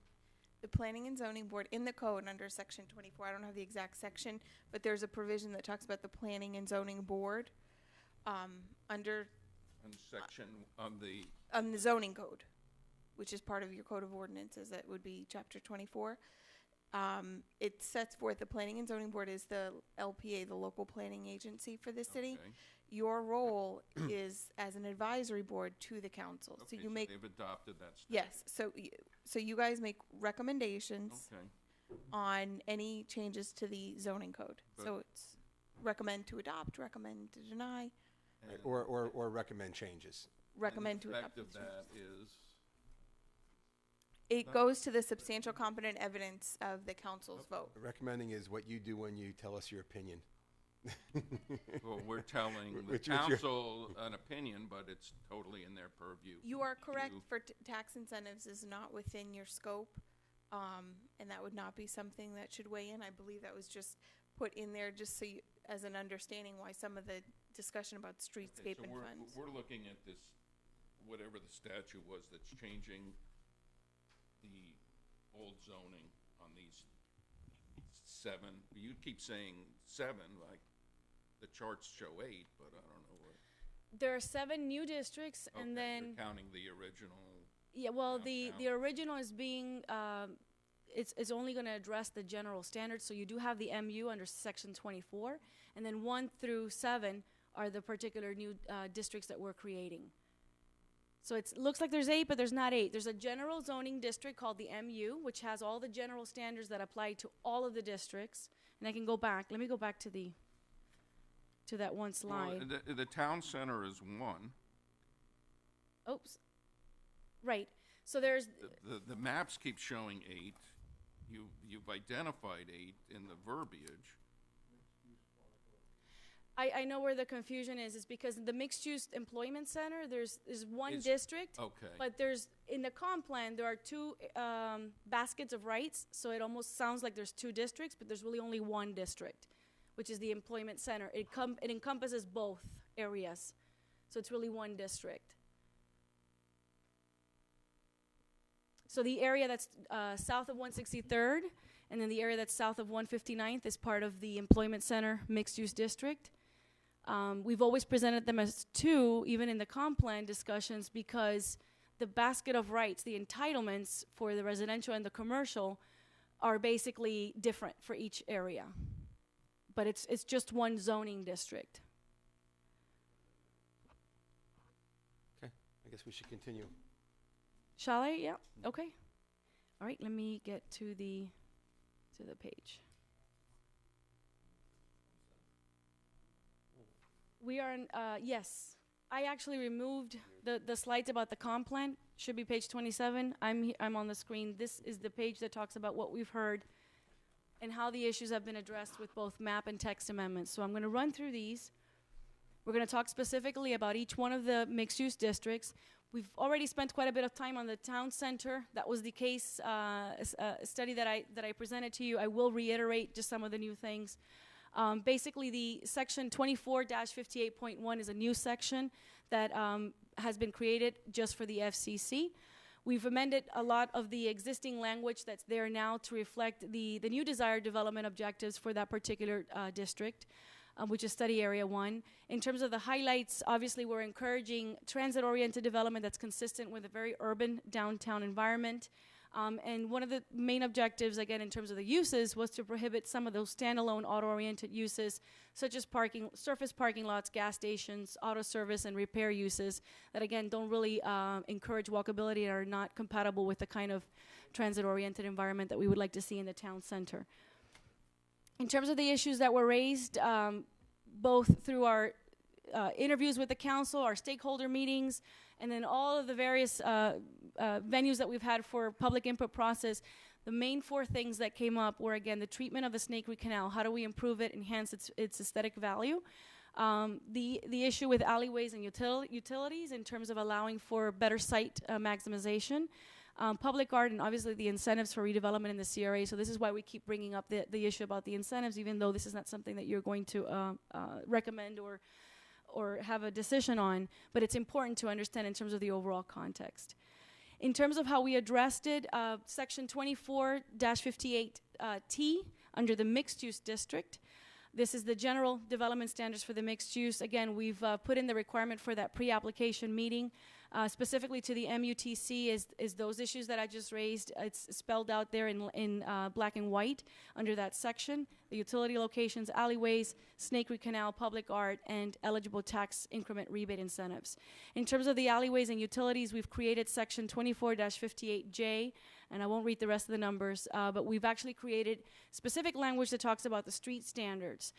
The Planning and Zoning Board in the code under section 24, I don't have the exact section, but there's a provision that talks about the Planning and Zoning Board under And section on the, the zoning code, which is part of your code of ordinances. That would be chapter 24. It sets forth the Planning and Zoning Board is the LPA, the local planning agency for the city. okay. Your role is as an advisory board to the council. Okay, So you make, they've adopted that standard. yes, so you guys make recommendations Okay. on any changes to the zoning code. But- So it's recommend to adopt, recommend to deny, And- Or recommend changes. recommend to and the adopt. effect of that is, It goes to the substantial competent evidence of the council's vote. Recommending is what you do when you tell us your opinion. well, we're telling the Which your- council an opinion, but it's totally in their purview. You are correct to- for tax incentives is not within your scope, and that would not be something that should weigh in. I believe that was just put in there just so you, as an understanding why some of the discussion about Okay, streetscape so and we're, funds. we're looking at this, whatever the statute was that's changing the old zoning on these 7. You keep saying 7, like the charts show 8, but I don't know what. There are 7 new districts, Okay, and then you're counting the original. yeah, well, downtown. the original is being it's only going to address the general standards. So you do have the MU under section 24, and then 1 through 7 are the particular new districts that we're creating. So it looks like there's 8, but there's not 8. There's a general zoning district called the MU, which has all the general standards that apply to all of the districts. And I can go back. Let me go back to that one slide. Well, the town center is 1. Oops. Right. So there's The maps keep showing 8. You've identified 8 in the verbiage. I know where the confusion is because the mixed-use employment center, there's one It's- district, Okay. but there's, in the comp plan, there are 2 baskets of rights, so it almost sounds like there's 2 districts, but there's really only 1 district, which is the employment center. It encompasses both areas, so it's really 1 district. So the area that's south of 163rd, and then the area that's south of 159th is part of the employment center mixed-use district. We've always presented them as 2, even in the comp plan discussions, because the basket of rights, the entitlements for the residential and the commercial, are basically different for each area. But it's just 1 zoning district. Okay, I guess we should continue. Shall I? Yeah. Okay. All right. Let me get to the page. We are in, yes. I actually removed the slides about the comp plan. Should be page 27. I'm on the screen. This is the page that talks about what we've heard and how the issues have been addressed with both map and text amendments. So I'm going to run through these. We're going to talk specifically about each one of the mixed-use districts. We've already spent quite a bit of time on the town center. That was the case study that I presented to you. I will reiterate just some of the new things. Basically, the section 24-58.1 is a new section that has been created just for the FCC. We've amended a lot of the existing language that's there now to reflect the new desired development objectives for that particular district, which is study area 1. In terms of the highlights, obviously we're encouraging transit-oriented development that's consistent with a very urban downtown environment. And one of the main objectives, again, in terms of the uses, was to prohibit some of those standalone auto-oriented uses, such as surface parking lots, gas stations, auto service, and repair uses that, again, don't really encourage walkability and are not compatible with the kind of transit-oriented environment that we would like to see in the town center. In terms of the issues that were raised, both through our interviews with the council, our stakeholder meetings, and then all of the various venues that we've had for public input process, the main 4 things that came up were, again, the treatment of the Snake Creek Canal. How do we improve it, enhance its aesthetic value? The issue with alleyways and utilities in terms of allowing for better site maximization. Public art, and obviously the incentives for redevelopment in the CRA. So this is why we keep bringing up the issue about the incentives, even though this is not something that you're going to recommend or have a decision on, but it's important to understand in terms of the overall context. In terms of how we addressed it, Section 24-58T under the mixed-use district. This is the general development standards for the mixed use. Again, we've put in the requirement for that pre-application meeting. Specifically to the MUTC is those issues that I just raised. It's spelled out there in black and white under that section. The utility locations, alleyways, Snake Creek Canal, public art, and eligible tax increment rebate incentives. In terms of the alleyways and utilities, we've created section 24-58J, and I won't read the rest of the numbers, but we've actually created specific language that talks about the street standards,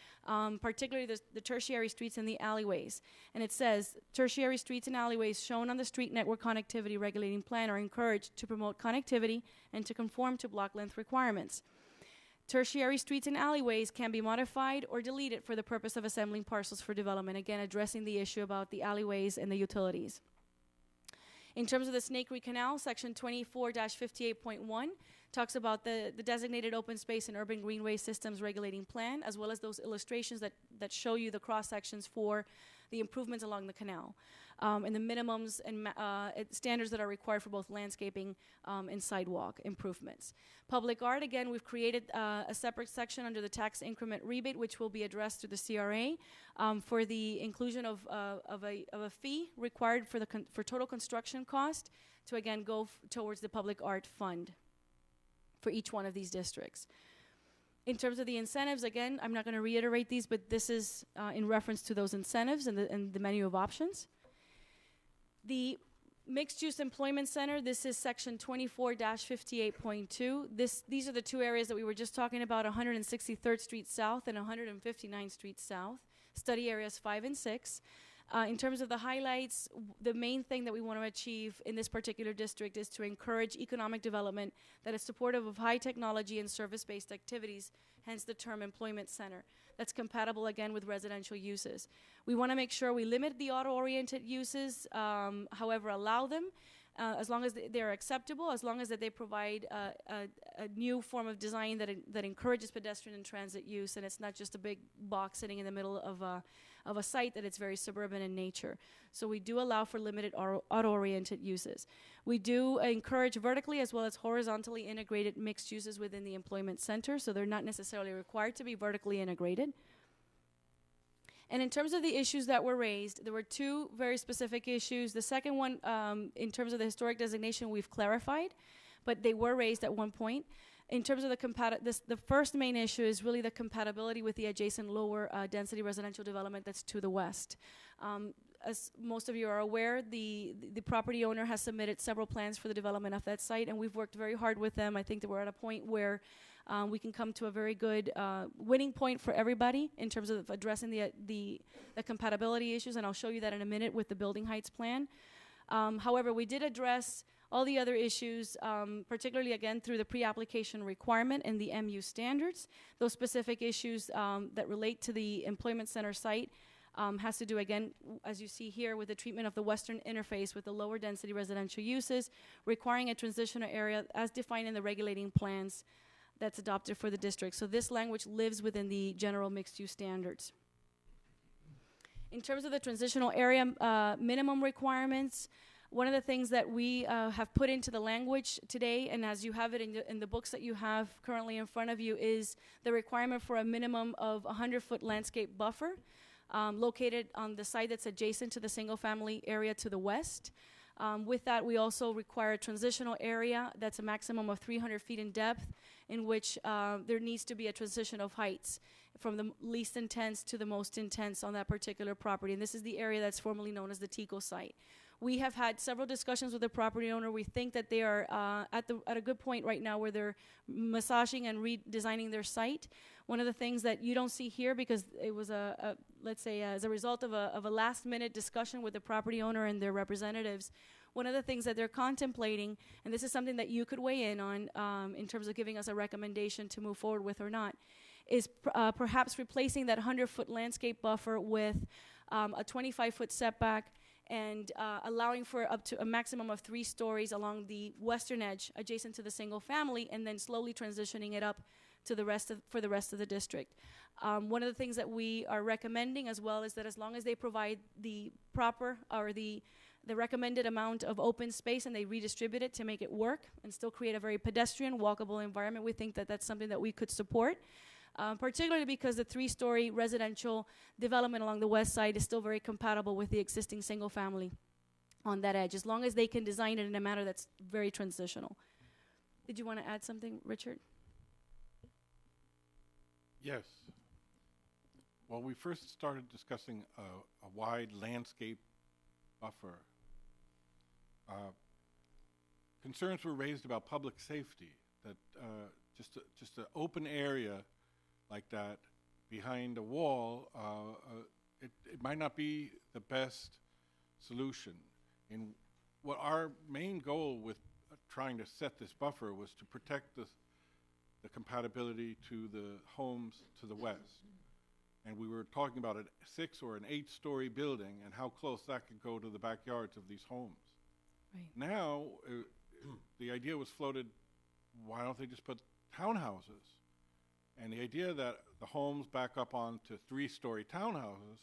particularly the tertiary streets and the alleyways. And it says, tertiary streets and alleyways shown on the street network connectivity regulating plan are encouraged to promote connectivity and to conform to block length requirements. Tertiary streets and alleyways can be modified or deleted for the purpose of assembling parcels for development, again addressing the issue about the alleyways and the utilities. In terms of the Snake Creek Canal, section 24-58.1 talks about the designated open space and urban greenway systems regulating plan, as well as those illustrations that show you the cross sections for the improvements along the canal, and the minimums and standards that are required for both landscaping and sidewalk improvements. Public art, again, we've created a separate section under the tax increment rebate, which will be addressed through the CRA for the inclusion of a fee required for total construction cost to, again, go towards the public art fund for each one of these districts. In terms of the incentives, again, I'm not going to reiterate these, but this is in reference to those incentives and the menu of options. The Mixed-Use Employment Center, this is section 24-58.2. These are the two areas that we were just talking about, 163rd Street South and 159th Street South, study areas 5 and 6. In terms of the highlights, the main thing that we want to achieve in this particular district is to encourage economic development that is supportive of high technology and service-based activities, hence the term employment center. That's compatible, again, with residential uses. We want to make sure we limit the auto-oriented uses, however, allow them, as long as they're acceptable, as long as that they provide a new form of design that encourages pedestrian and transit use, and it's not just a big box sitting in the middle of a site, that it's very suburban in nature. So we do allow for limited auto-oriented uses. We do encourage vertically as well as horizontally integrated mixed uses within the employment center, so they're not necessarily required to be vertically integrated. And in terms of the issues that were raised, there were two very specific issues. The second one, in terms of the historic designation, we've clarified, but they were raised at one point. In terms of the first main issue is really the compatibility with the adjacent lower density residential development that's to the west. As most of you are aware, the property owner has submitted several plans for the development of that site, and we've worked very hard with them. I think that we're at a point where we can come to a very good winning point for everybody in terms of addressing the compatibility issues, and I'll show you that in a minute with the building heights plan. However, we did address all the other issues, particularly, again, through the pre-application requirement and the MU standards. Those specific issues that relate to the employment center site has to do, again, as you see here, with the treatment of the western interface with the lower density residential uses, requiring a transitional area as defined in the regulating plans that's adopted for the district. So this language lives within the general mixed-use standards. In terms of the transitional area minimum requirements, one of the things that we have put into the language today, and as you have it in the books that you have currently in front of you, is the requirement for a minimum of 100-foot landscape buffer located on the site that's adjacent to the single-family area to the west. With that, we also require a transitional area that's a maximum of 300 feet in depth, in which there needs to be a transition of heights from the least intense to the most intense on that particular property. And this is the area that's formerly known as the TICO site. We have had several discussions with the property owner. We think that they are at a good point right now where they're massaging and redesigning their site. One of the things that you don't see here, because it was let's say as a result of a last-minute discussion with the property owner and their representatives, one of the things that they're contemplating, and this is something that you could weigh in on in terms of giving us a recommendation to move forward with or not, is perhaps replacing that 100-foot landscape buffer with a 25-foot setback and allowing for up to a maximum of 3 stories along the western edge adjacent to the single family, and then slowly transitioning it up to the rest of, for the rest of the district. One of the things that we are recommending as well is that as long as they provide the proper or the recommended amount of open space and they redistribute it to make it work and still create a very pedestrian, walkable environment, we think that that's something that we could support. Particularly because the 3-story residential development along the west side is still very compatible with the existing single family on that edge, as long as they can design it in a manner that's very transitional. Did you want to add something, Richard? Yes. Well, we first started discussing a wide landscape buffer. Concerns were raised about public safety, that just an open area like that behind a wall, it might not be the best solution. And what our main goal with trying to set this buffer was to protect the compatibility to the homes to the west. And we were talking about a 6 or an 8-story building and how close that could go to the backyards of these homes. Right. Now, the idea was floated, why don't they just put townhouses? And the idea that the homes back up onto 3-story townhouses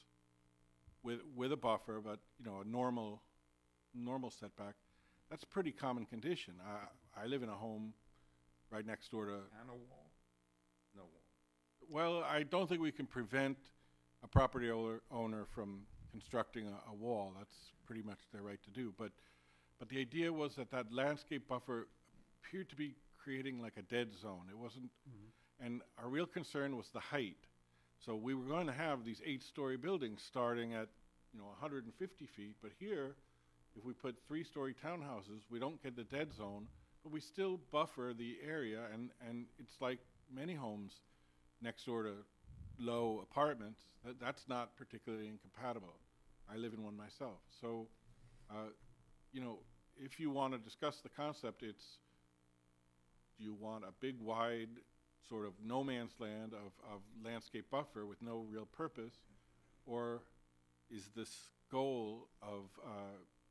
with a buffer, but you know, a normal setback, that's a pretty common condition. I live in a home right next door to. And a wall? No wall. Well, I don't think we can prevent a property owner from constructing a wall. That's pretty much their right to do. But the idea was that landscape buffer appeared to be creating like a dead zone. It wasn't, and our real concern was the height. So we were going to have these 8-story buildings starting at 150 feet. But here, if we put 3-story townhouses, we don't get the dead zone, but we still buffer the area, and it's like many homes next door to low apartments, that's not particularly incompatible. I live in one myself. So, if you want to discuss the concept, it's, do you want a big, wide, sort of no man's land of landscape buffer with no real purpose, or is this goal of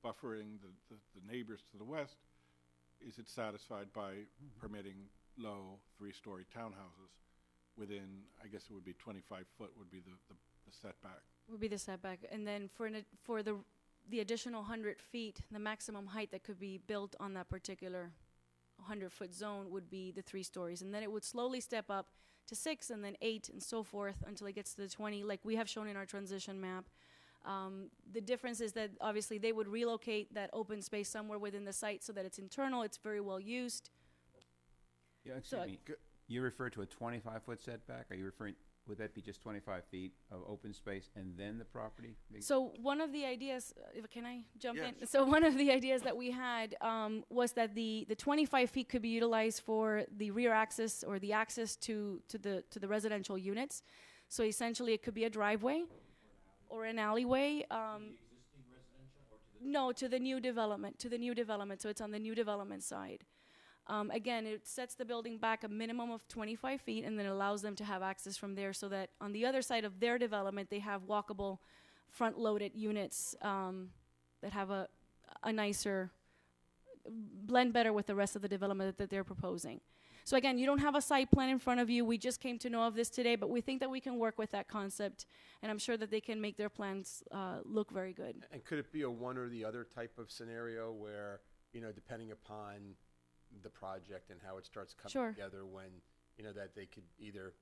buffering the neighbors to the west, is it satisfied by permitting low 3-story townhouses within, I guess it would be 25 foot would be the setback. Would be the setback. And then for the additional 100 feet, the maximum height that could be built on that particular 100-foot zone would be the 3 stories. And then it would slowly step up to 6 and then 8 and so forth until it gets to the 20, like we have shown in our transition map. The difference is that obviously they would relocate that open space somewhere within the site so that it's internal, it's very well used. Yeah, excuse me. You refer to a 25-foot setback? Are you referring, would that be just 25 feet of open space and then the property? So one of the ideas, can I jump Yes. in? So one of the ideas that we had was that the 25 feet could be utilized for the rear access or the access to the residential units. So essentially it could be a driveway or an alleyway. No, to the new development, So it's on the new development side. Again, it sets the building back a minimum of 25 feet and then allows them to have access from there so that on the other side of their development, they have walkable front-loaded units that have a nicer, blend better with the rest of the development that they're proposing. So again, you don't have a site plan in front of you. We just came to know of this today, but we think that we can work with that concept, and I'm sure that they can make their plans look very good. And could it be a one or the other type of scenario where, depending upon the project and how it starts coming Sure. together, when, that they could either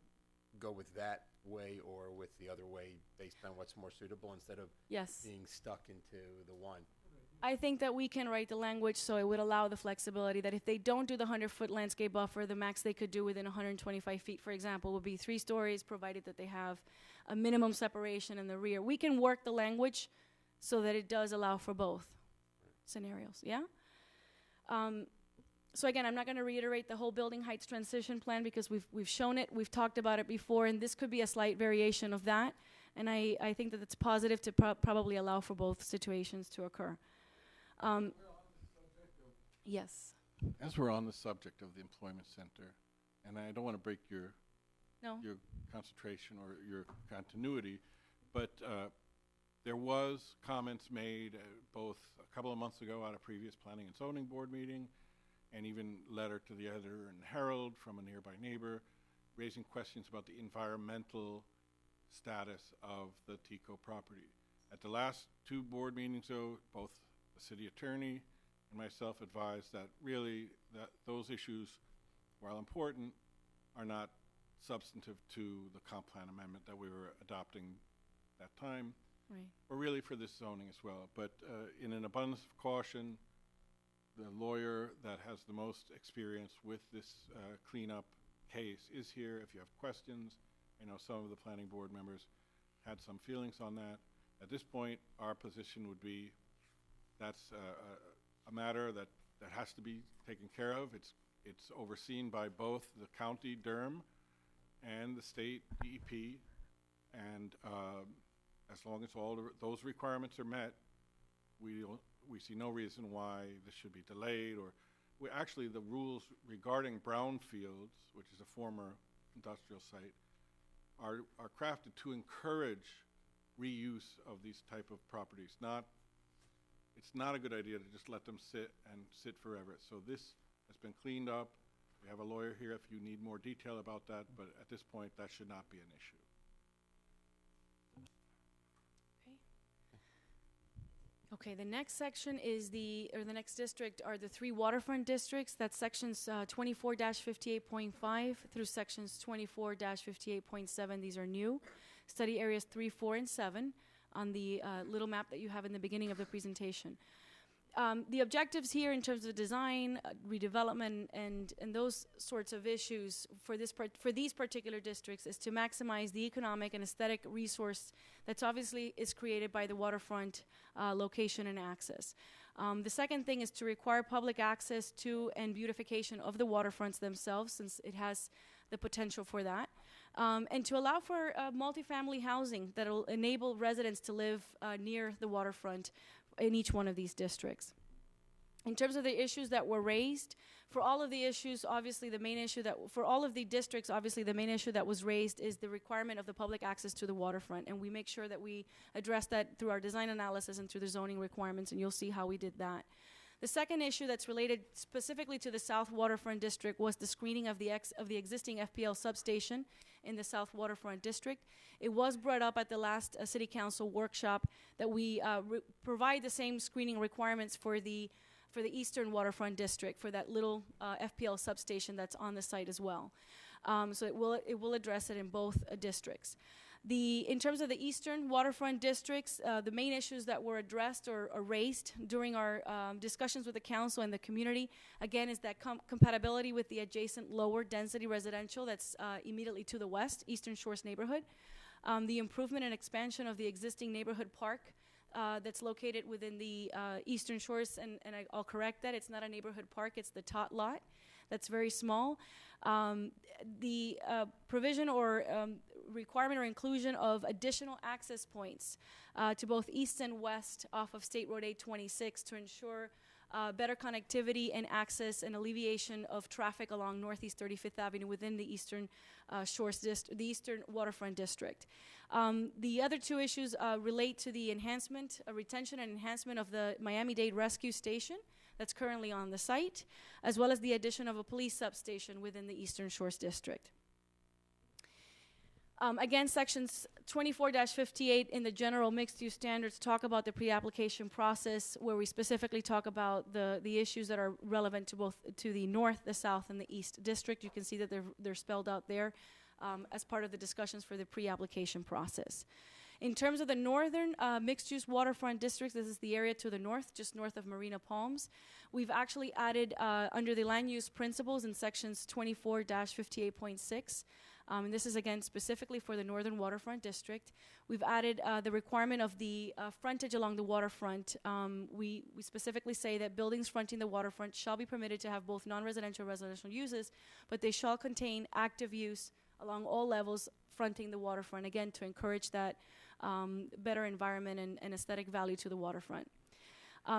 go with that way or with the other way based on what's more suitable instead of Yes. being stuck into the one? I think that we can write the language so it would allow the flexibility that if they don't do the 100-foot landscape buffer, the max they could do within 125 feet, for example, would be 3 stories, provided that they have a minimum separation in the rear. We can work the language so that it does allow for both scenarios, yeah? So again, I'm not going to reiterate the whole building heights transition plan because we've shown it, we've talked about it before, and this could be a slight variation of that. And I think that it's positive to probably allow for both situations to occur. Yes. As we're on the subject of the employment center, and I don't want to break your No. your concentration or your continuity, but There was comments made both a couple of months ago at a previous Planning and Zoning Board meeting, and even letter to the editor and Herald from a nearby neighbor, raising questions about the environmental status of the TICO property. At the last two board meetings, though, both the city attorney and myself advised that really that those issues, while important, are not substantive to the comp plan amendment that we were adopting that time, Right. or really for this zoning as well. But in an abundance of caution, the lawyer that has the most experience with this cleanup case is here. If you have questions, I know some of the planning board members had some feelings on that. At this point, our position would be that's a matter that has to be taken care of. It's overseen by both the county, Durham, and the state DEP, and as long as all those requirements are met, we see no reason why this should be delayed. Or actually, the rules regarding brownfields, which is a former industrial site, are crafted to encourage reuse of these type of properties. It's not a good idea to just let them sit forever. So this has been cleaned up. We have a lawyer here if you need more detail about that, but at this point, that should not be an issue. Okay, the next section is the next district are the three waterfront districts. That's sections 24-58.5 through sections 24-58.7. These are new. Study areas 3, 4, and 7 on the little map that you have in the beginning of the presentation. The objectives here in terms of design, redevelopment, and those sorts of issues for these particular districts is to maximize the economic and aesthetic resource that's obviously is created by the waterfront location and access. The second thing is to require public access to and beautification of the waterfronts themselves, since it has the potential for that. And to allow for multifamily housing that will enable residents to live near the waterfront in each one of these districts. In terms of the issues that were raised, for all of the issues, obviously the main issue for all of the districts, obviously the main issue that was raised is the requirement of the public access to the waterfront. And we make sure that we address that through our design analysis and through the zoning requirements, and you'll see how we did that. The second issue that's related specifically to the South Waterfront District was the screening of the existing FPL substation in the South Waterfront District. It was brought up at the last City Council workshop that we provide the same screening requirements for the Eastern Waterfront District, for that little FPL substation that's on the site as well. So it will address it in both districts. In terms of the Eastern Waterfront Districts, the main issues that were addressed or raised during our discussions with the council and the community, again, is that compatibility with the adjacent lower density residential that's immediately to the west, Eastern Shores neighborhood, the improvement and expansion of the existing neighborhood park that's located within the Eastern Shores, and I'll correct that, it's not a neighborhood park, it's the tot lot. That's very small. The provision or requirement or inclusion of additional access points to both east and west off of State Road 826 to ensure better connectivity and access and alleviation of traffic along Northeast 35th Avenue within the Eastern the Eastern Waterfront District. The other two issues relate to the retention and enhancement of the Miami-Dade Rescue Station that's currently on the site, as well as the addition of a police substation within the Eastern Shores District. Again, sections 24-58 in the general mixed-use standards talk about the pre-application process, where we specifically talk about the issues that are relevant to the north, the south, and the east district. You can see that they're spelled out there as part of the discussions for the pre-application process. In terms of the northern mixed-use waterfront districts, this is the area to the north, just north of Marina Palms. We've actually added, under the land use principles in sections 24-58.6, and this is, again, specifically for the Northern Waterfront District. We've added the requirement of the frontage along the waterfront. We specifically say that buildings fronting the waterfront shall be permitted to have both non-residential and residential uses, but they shall contain active use along all levels fronting the waterfront, again, to encourage that better environment and aesthetic value to the waterfront.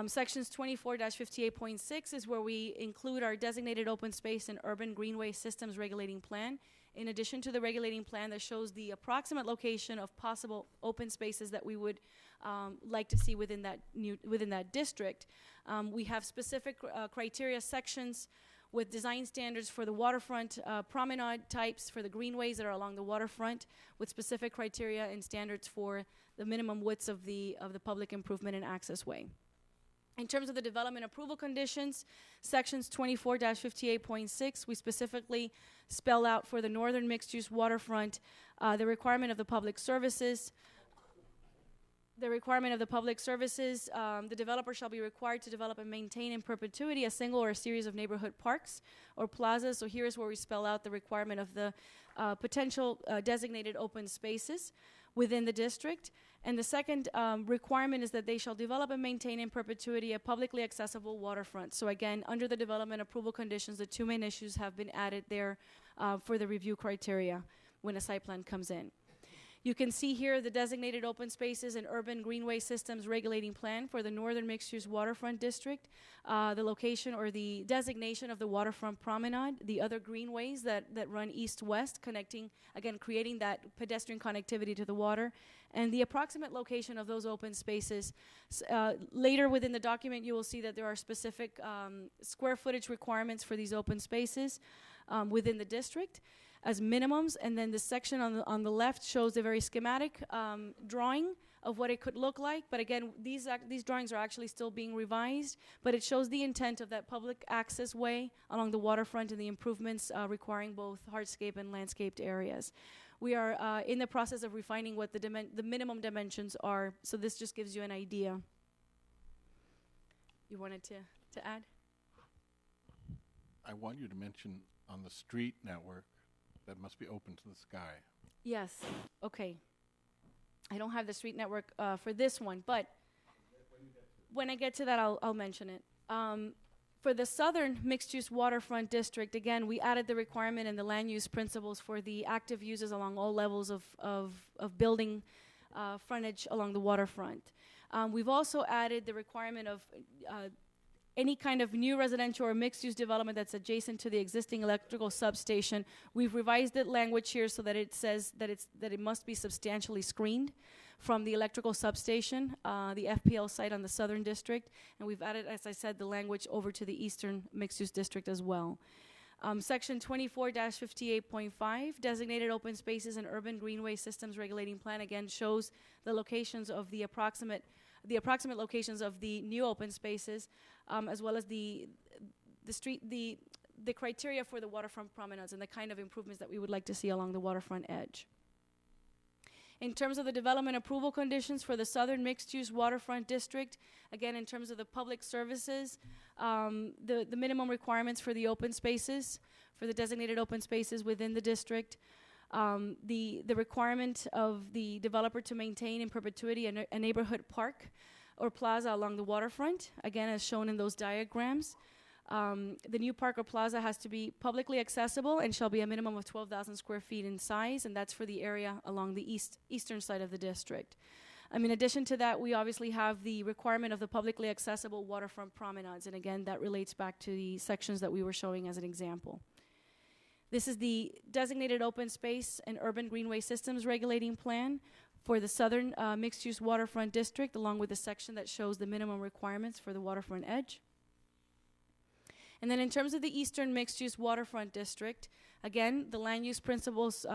Sections 24-58.6 is where we include our designated open space and urban greenway systems regulating plan, in addition to the regulating plan that shows the approximate location of possible open spaces that we would like to see within that district. We have specific criteria sections with design standards for the waterfront promenade types, for the greenways that are along the waterfront, with specific criteria and standards for the minimum widths of the public improvement and access way. In terms of the development approval conditions, sections 24-58.6, we specifically spell out for the northern mixed-use waterfront the requirement of the public services. The requirement of the public services, the developer shall be required to develop and maintain in perpetuity a single or a series of neighborhood parks or plazas. So here's where we spell out the requirement of the potential designated open spaces within the district. And the second requirement is that they shall develop and maintain in perpetuity a publicly accessible waterfront. So again, under the development approval conditions, the two main issues have been added there for the review criteria when a site plan comes in. You can see here the designated open spaces and urban greenway systems regulating plan for the northern mixed-use waterfront district, the location or the designation of the waterfront promenade, the other greenways that run east-west, connecting, again, creating that pedestrian connectivity to the water, and the approximate location of those open spaces. Later within the document, you will see that there are specific square footage requirements for these open spaces within the district as minimums, and then the section on the left shows a very schematic drawing of what it could look like. But again, these drawings are actually still being revised, but it shows the intent of that public access way along the waterfront and the improvements requiring both hardscape and landscaped areas. We are in the process of refining what the minimum dimensions are, so this just gives you an idea. You wanted to add? I want you to mention on the street network that must be open to the sky. Yes, okay. I don't have the street network for this one, but when I get to that, I'll mention it. For the southern mixed-use waterfront district, again, we added the requirement and the land use principles for the active uses along all levels of building frontage along the waterfront. We've also added the requirement of any kind of new residential or mixed-use development that's adjacent to the existing electrical substation. We've revised the language here so that it says that it must be substantially screened from the electrical substation, the FPL site on the southern district, and we've added, as I said, the language over to the eastern mixed-use district as well. Section 24-58.5, designated open spaces and urban greenway systems regulating plan, again shows the locations of the approximate locations of the new open spaces, as well as the criteria for the waterfront promenades and the kind of improvements that we would like to see along the waterfront edge. In terms of the development approval conditions for the southern mixed-use waterfront district, again, in terms of the public services, the minimum requirements for the open spaces, for the designated open spaces within the district, the requirement of the developer to maintain in perpetuity a neighborhood park or plaza along the waterfront, again, as shown in those diagrams. The new park or plaza has to be publicly accessible and shall be a minimum of 12,000 square feet in size, and that's for the area along the eastern side of the district. In addition to that, we obviously have the requirement of the publicly accessible waterfront promenades, and again, that relates back to the sections that we were showing as an example. This is the designated open space and urban greenway systems regulating plan for the southern mixed-use waterfront district, along with a section that shows the minimum requirements for the waterfront edge. And then in terms of the eastern mixed-use waterfront district, again, the land use principles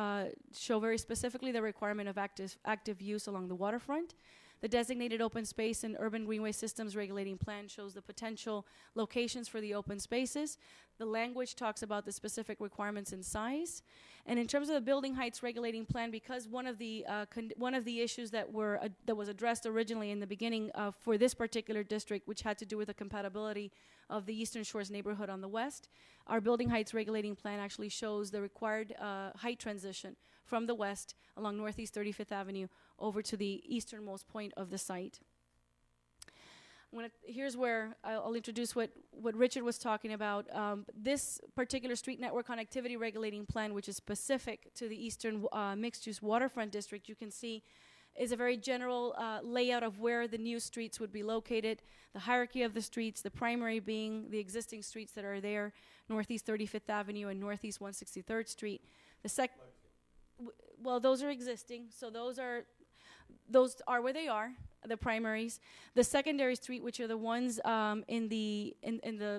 show very specifically the requirement of active use along the waterfront. The designated open space and urban greenway systems regulating plan shows the potential locations for the open spaces. The language talks about the specific requirements in size. And in terms of the building heights regulating plan, because one of the issues that was addressed originally in the beginning for this particular district, which had to do with the compatibility of the Eastern Shores neighborhood on the west, our building heights regulating plan actually shows the required height transition from the west along Northeast 35th Avenue over to the easternmost point of the site. Here's where I'll introduce what Richard was talking about. This particular street network connectivity regulating plan, which is specific to the eastern mixed-use waterfront district, you can see is a very general layout of where the new streets would be located, the hierarchy of the streets, the primary being the existing streets that are there, Northeast 35th Avenue and Northeast 163rd Street. Well, those are existing, so those are where they are. the primaries. The secondary street, which are the ones in the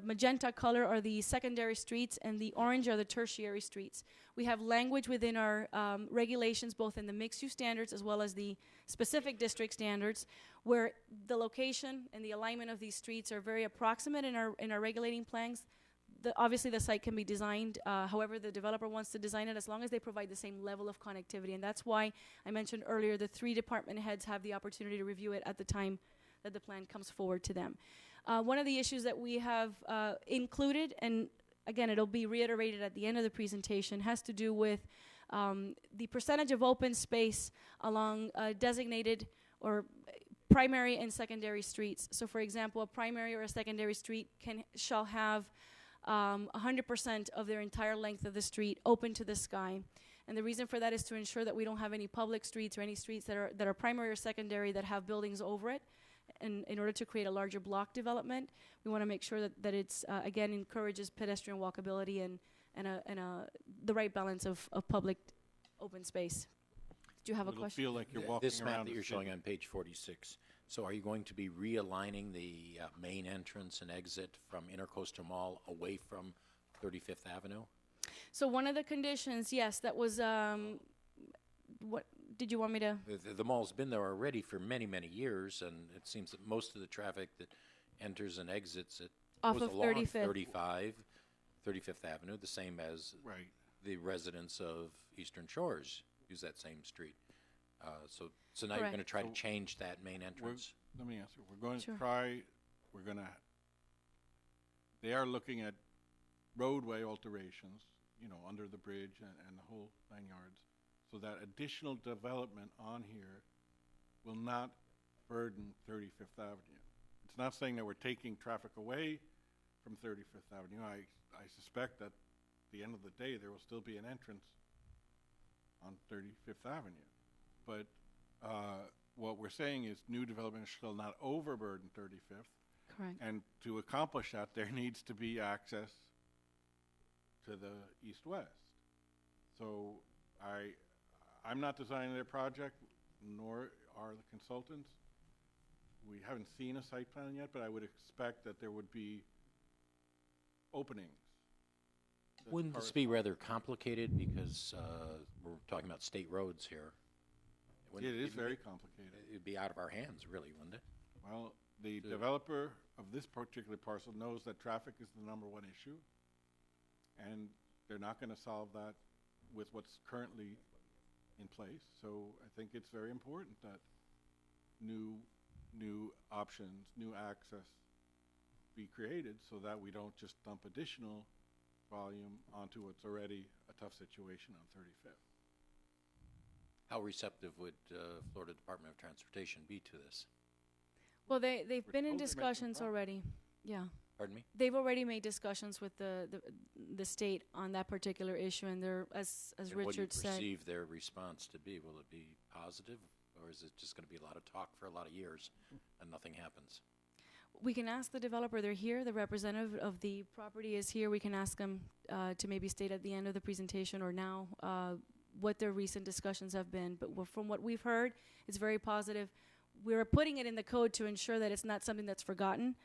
magenta color, are the secondary streets, and the orange are the tertiary streets. We have language within our regulations, both in the mixed-use standards as well as the specific district standards, where the location and the alignment of these streets are very approximate in our regulating plans. Obviously, the site can be designed however the developer wants to design it, as long as they provide the same level of connectivity. And that's why I mentioned earlier the 3 department heads have the opportunity to review it at the time that the plan comes forward to them. One of the issues that we have included, and again, it'll be reiterated at the end of the presentation, has to do with the percentage of open space along designated or primary and secondary streets. So, for example, a primary or a secondary street shall have 100% of their entire length of the street open to the sky. And the reason for that is to ensure that we don't have any public streets or any streets that are primary or secondary that have buildings over it. And in order to create a larger block development, we want to make sure that it's, again, encourages pedestrian walkability and the right balance of public open space. Do you have a question? Feel like you're walking This map around that the you're city. showing on page 46, so are you going to be realigning the main entrance and exit from Intercoastal Mall away from 35th Avenue? So one of the conditions, yes, that was, what did you want me to? The mall's been there already for many, many years, and it seems that most of the traffic that enters and exits it Off goes of along 35th. 35th Avenue, the same as Right. the residents of Eastern Shores use that same street. So now you're Correct. going to try to So change that main entrance. Let me answer. We're going Sure. to try, they are looking at roadway alterations, under the bridge and the whole 9 yards, so that additional development on here will not burden 35th Avenue. It's not saying that we're taking traffic away from 35th Avenue. I suspect that at the end of the day, there will still be an entrance on 35th Avenue. But what we're saying is new development shall not overburden 35th. Correct. And to accomplish that, there needs to be access to the east-west. So I'm not designing their project, nor are the consultants. We haven't seen a site plan yet, but I would expect that there would be openings. that Wouldn't this be rather complicated because we're talking about state roads here? It is very complicated. It'd be out of our hands, really, wouldn't it? Well, the developer of this particular parcel knows that traffic is the #1 issue, and they're not going to solve that with what's currently in place. So I think it's very important that new options, new access be created so that we don't just dump additional volume onto what's already a tough situation on 35th. How receptive would Florida Department of Transportation be to this? Well, they've been in told they're making discussions progress. already. Yeah. Pardon me? They've already made discussions with the state on that particular issue, and they're, as And what do you Richard said, perceive their response to be? Will it be positive, or is it just going to be a lot of talk for a lot of years and nothing happens? we can ask the developer. They're here. The representative of the property is here. We can ask them to maybe state at the end of the presentation or now what their recent discussions have been. But from what we've heard, it's very positive. We're putting it in the code to ensure that it's not something that's forgotten.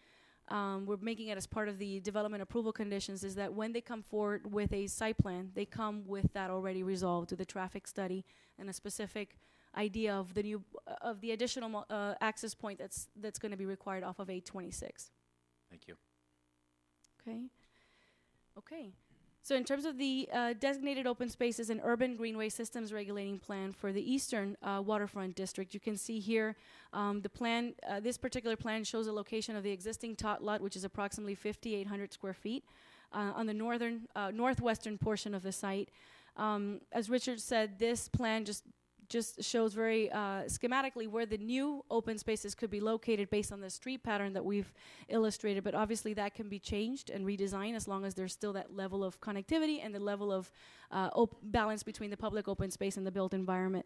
We're making it as part of the development approval conditions, is that when they come forward with a site plan, they come with that already resolved, with a traffic study and a specific idea of the new of the additional access point that's going to be required off of 826. Thank you. Okay. So in terms of the designated open spaces and urban greenway systems regulating plan for the eastern waterfront district, you can see here the plan. This particular plan shows the location of the existing tot lot, which is approximately 5,800 square feet on the northwestern portion of the site. As Richard said, this plan just shows very schematically where the new open spaces could be located based on the street pattern that we've illustrated, but obviously that can be changed and redesigned as long as there's still that level of connectivity and the level of balance between the public open space and the built environment.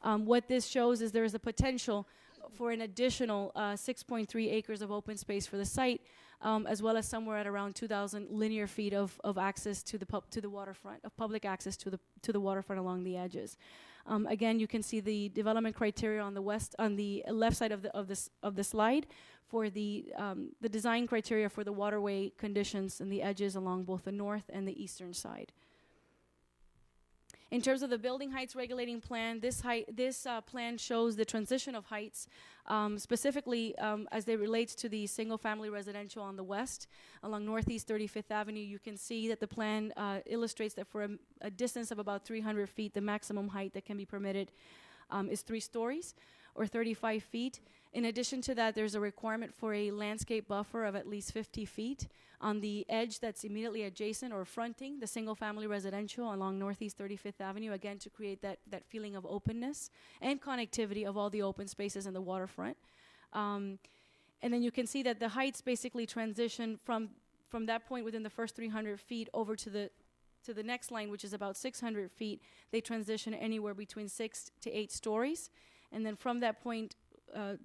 What this shows is there is a potential for an additional 6.3 acres of open space for the site, as well as somewhere at around 2,000 linear feet of access to the waterfront, of public access to the waterfront along the edges. Again, you can see the development criteria on the left side of the slide for the design criteria for the waterway conditions and the edges along both the north and the eastern side. In terms of the building heights regulating plan, this plan shows the transition of heights, specifically as they relates to the single-family residential on the west. Along Northeast 35th Avenue, you can see that the plan illustrates that for a distance of about 300 feet, the maximum height that can be permitted is 3 stories, or 35 feet. In addition to that, there's a requirement for a landscape buffer of at least 50 feet on the edge that's immediately adjacent or fronting the single-family residential along Northeast 35th Avenue, again, to create that feeling of openness and connectivity of all the open spaces in the waterfront. And then you can see that the heights basically transition from that point within the first 300 feet over to the next line, which is about 600 feet. They transition anywhere between 6 to 8 stories. And then from that point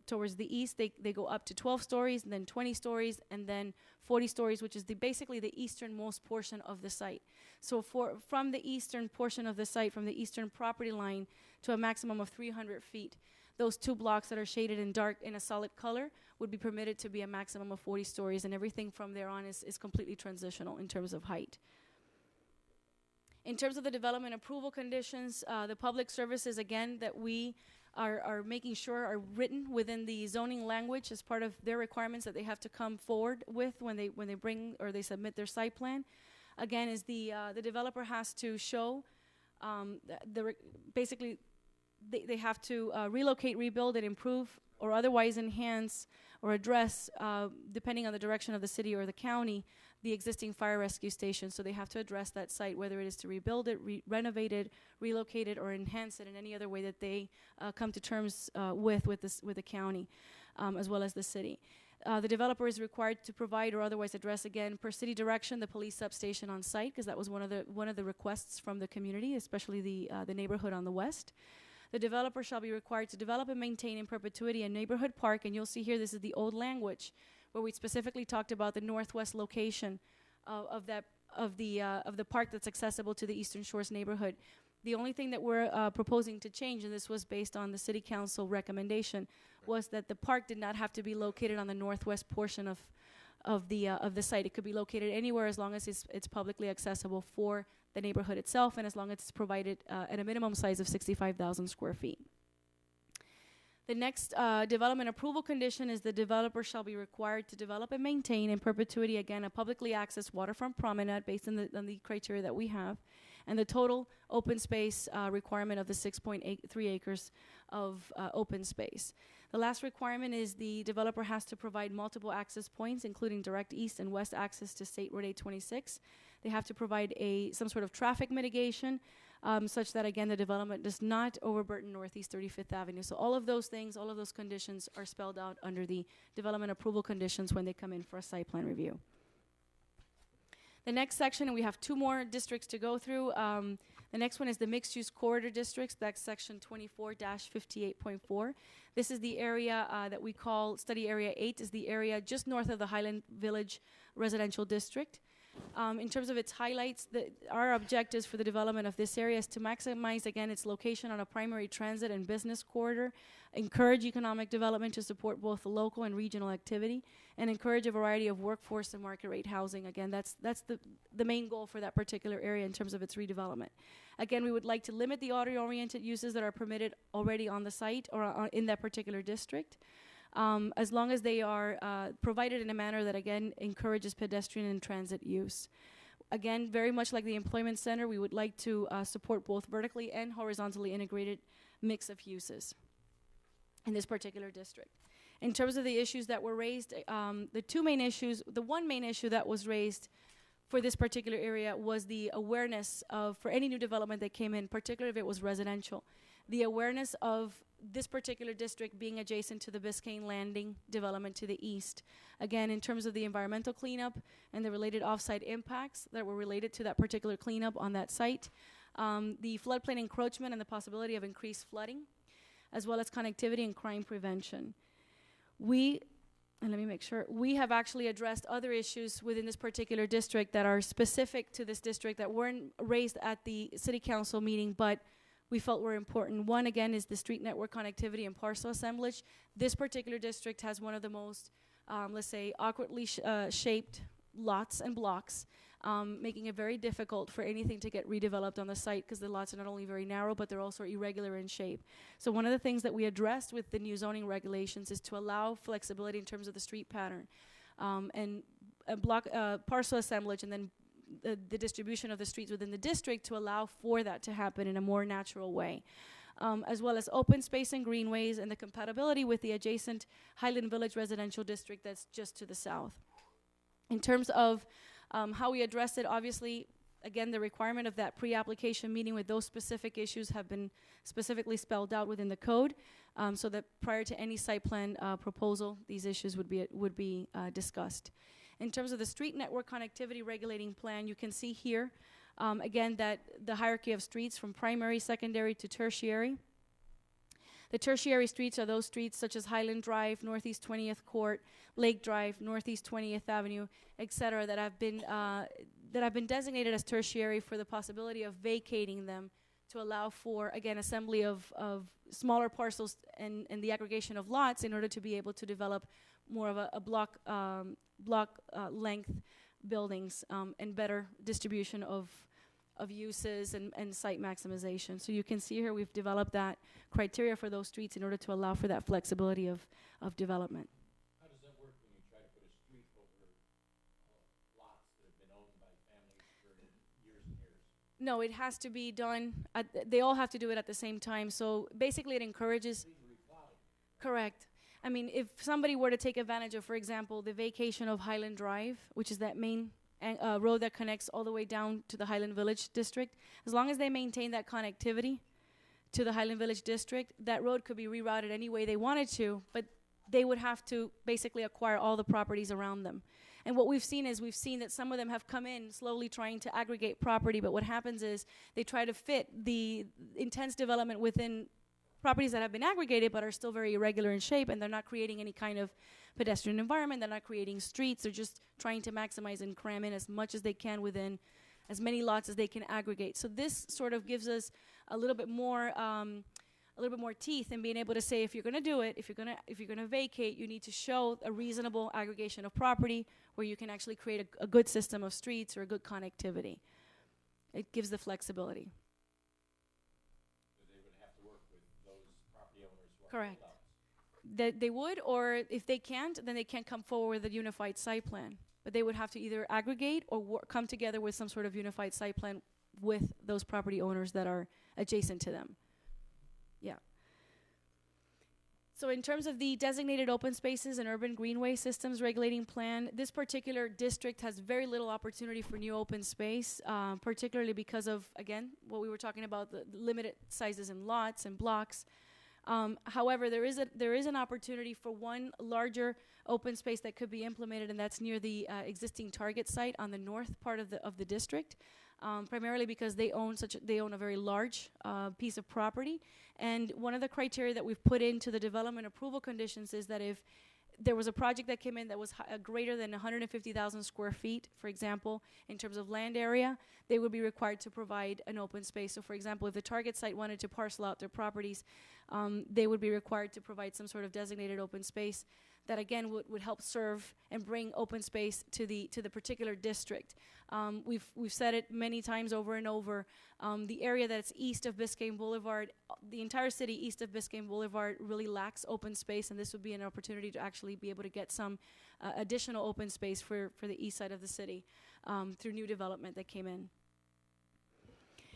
towards the east, they go up to 12 stories, and then 20 stories, and then 40 stories, which is basically the easternmost portion of the site. So from the eastern portion of the site, from the eastern property line to a maximum of 300 feet, those 2 blocks that are shaded in dark in a solid color would be permitted to be a maximum of 40 stories, and everything from there on is completely transitional in terms of height. In terms of the development approval conditions, the public services, again, that we are making sure are written within the zoning language as part of their requirements that they have to come forward with when they bring or they submit their site plan. Again, is the developer has to show basically they have to relocate, rebuild, and improve or otherwise enhance or address, depending on the direction of the city or the county, the existing fire rescue station. So they have to address that site, whether it is to rebuild it, renovate it, relocate it, or enhance it in any other way that they come to terms with the county, as well as the city. The developer is required to provide or otherwise address, again, per city direction, the police substation on site, because that was one of the requests from the community, especially the neighborhood on the west. The developer shall be required to develop and maintain in perpetuity a neighborhood park, and you'll see here this is the old language, where we specifically talked about the northwest location of the park that's accessible to the Eastern Shores neighborhood. The only thing that we're proposing to change, and this was based on the City Council recommendation, was that the park did not have to be located on the northwest portion of the site. It could be located anywhere as long as it's publicly accessible for the neighborhood itself, and as long as it's provided at a minimum size of 65,000 square feet. The next development approval condition is the developer shall be required to develop and maintain in perpetuity, again, a publicly accessed waterfront promenade based on the criteria that we have, and the total open space requirement of the 6.3 acres of open space. The last requirement is the developer has to provide multiple access points, including direct east and west access to State Road 826. They have to provide some sort of traffic mitigation, such that, again, the development does not overburden Northeast 35th Avenue. So all of those things, all of those conditions are spelled out under the development approval conditions when they come in for a site plan review. The next section, and we have 2 more districts to go through. The next one is the mixed-use corridor districts. That's section 24-58.4. This is the area that we call Study Area 8, is the area just north of the Highland Village Residential District. In terms of its highlights, our objectives for the development of this area is to maximize, again, its location on a primary transit and business corridor, encourage economic development to support both the local and regional activity, and encourage a variety of workforce and market rate housing. Again, that's the main goal for that particular area in terms of its redevelopment. Again, we would like to limit the auto-oriented uses that are permitted already on the site or in that particular district, as long as they are provided in a manner that, again, encourages pedestrian and transit use. Again, very much like the employment center, we would like to support both vertically and horizontally integrated mix of uses in this particular district. In terms of the issues that were raised, the one main issue that was raised for this particular area was the awareness of, for any new development that came in, particularly if it was residential, the awareness of this particular district being adjacent to the Biscayne Landing development to the east. Again, in terms of the environmental cleanup and the related off-site impacts that were related to that particular cleanup on that site, the floodplain encroachment and the possibility of increased flooding. as well as connectivity and crime prevention. And let me make sure, we have actually addressed other issues within this particular district that are specific to this district that weren't raised at the city council meeting, but we felt were important. One, again, is the street network connectivity and parcel assemblage. This particular district has one of the most, let's say, awkwardly shaped lots and blocks, making it very difficult for anything to get redeveloped on the site because the lots are not only very narrow, but they're also irregular in shape. So one of the things that we addressed with the new zoning regulations is to allow flexibility in terms of the street pattern and block parcel assemblage, and then the distribution of the streets within the district to allow for that to happen in a more natural way. As well as open space and greenways and the compatibility with the adjacent Highland Village residential district that's just to the south. In terms of how we address it, obviously, again, the requirement of that pre-application meeting with those specific issues have been specifically spelled out within the code, so that prior to any site plan proposal, these issues would be discussed. In terms of the street network connectivity regulating plan, you can see here, again, that the hierarchy of streets from primary, secondary to tertiary. The tertiary streets are those streets such as Highland Drive, Northeast 20th Court, Lake Drive, Northeast 20th Avenue, etc., that have been designated as tertiary for the possibility of vacating them to allow for, again, assembly of smaller parcels and the aggregation of lots in order to be able to develop more of a block length buildings and better distribution of uses and site maximization. So you can see here we've developed that criteria for those streets in order to allow for that flexibility of development. How does that work when you try to put a street over lots that have been owned by families for years and years? No, it has to be done, they all have to do it at the same time. So basically it encourages, correct. I mean, if somebody were to take advantage of, for example, the vacation of Highland Drive, which is that main road that connects all the way down to the Highland Village district, as long as they maintain that connectivity to the Highland Village district, that road could be rerouted any way they wanted to, but they would have to basically acquire all the properties around them. And what we've seen that some of them have come in slowly trying to aggregate property, but what happens is they try to fit the intense development within properties that have been aggregated but are still very irregular in shape, and they're not creating any kind of pedestrian environment, they're not creating streets, they're just trying to maximize and cram in as much as they can within as many lots as they can aggregate. So this sort of gives us a little bit more teeth in being able to say, if you're going to do it, if you're going to vacate, you need to show a reasonable aggregation of property where you can actually create a good system of streets or a good connectivity. It gives the flexibility. They would have to work with those property owners who are Correct. allowed. That they would, or if they can't, then they can't come forward with a unified site plan. But they would have to either aggregate or come together with some sort of unified site plan with those property owners that are adjacent to them. Yeah. So in terms of the designated open spaces and urban greenway systems regulating plan, this particular district has very little opportunity for new open space, particularly because of, again, what we were talking about, the limited sizes in lots and blocks. However, there is an opportunity for one larger open space that could be implemented, and that's near the existing Target site on the north part of the district, primarily because they own a very large piece of property. And one of the criteria that we've put into the development approval conditions is that if there was a project that came in that was greater than 150,000 square feet, for example, in terms of land area, they would be required to provide an open space. So, for example, if the Target site wanted to parcel out their properties, they would be required to provide some sort of designated open space that, again, would help serve and bring open space to the particular district. We've said it many times over and over. The area that's east of Biscayne Boulevard, the entire city east of Biscayne Boulevard really lacks open space, and this would be an opportunity to actually be able to get some additional open space for the east side of the city through new development that came in.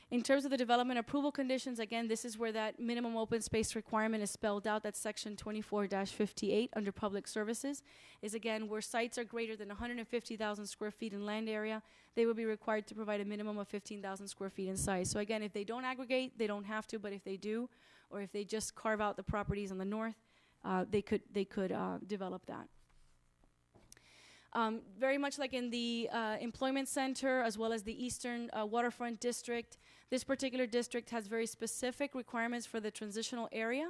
In terms of the development approval conditions, again, this is where that minimum open space requirement is spelled out. That's section 24-58 under public services, is again where sites are greater than 150,000 square feet in land area, they will be required to provide a minimum of 15,000 square feet in size. So again, if they don't aggregate, they don't have to, but if they do, or if they just carve out the properties on the north, they could develop that. Very much like in the employment center as well as the eastern waterfront district, this particular district has very specific requirements for the transitional area.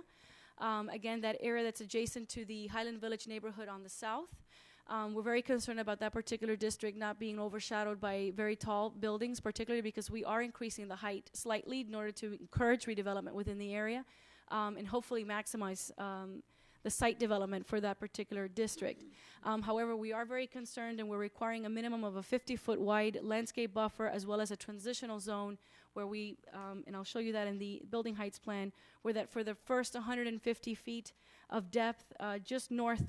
Again, that area that's adjacent to the Highland Village neighborhood on the south. We're very concerned about that particular district not being overshadowed by very tall buildings, particularly because we are increasing the height slightly in order to encourage redevelopment within the area and hopefully maximize the site development for that particular district. However, we are very concerned and we're requiring a minimum of a 50-foot wide landscape buffer as well as a transitional zone where we, and I'll show you that in the building heights plan, where that for the first 150 feet of depth, just north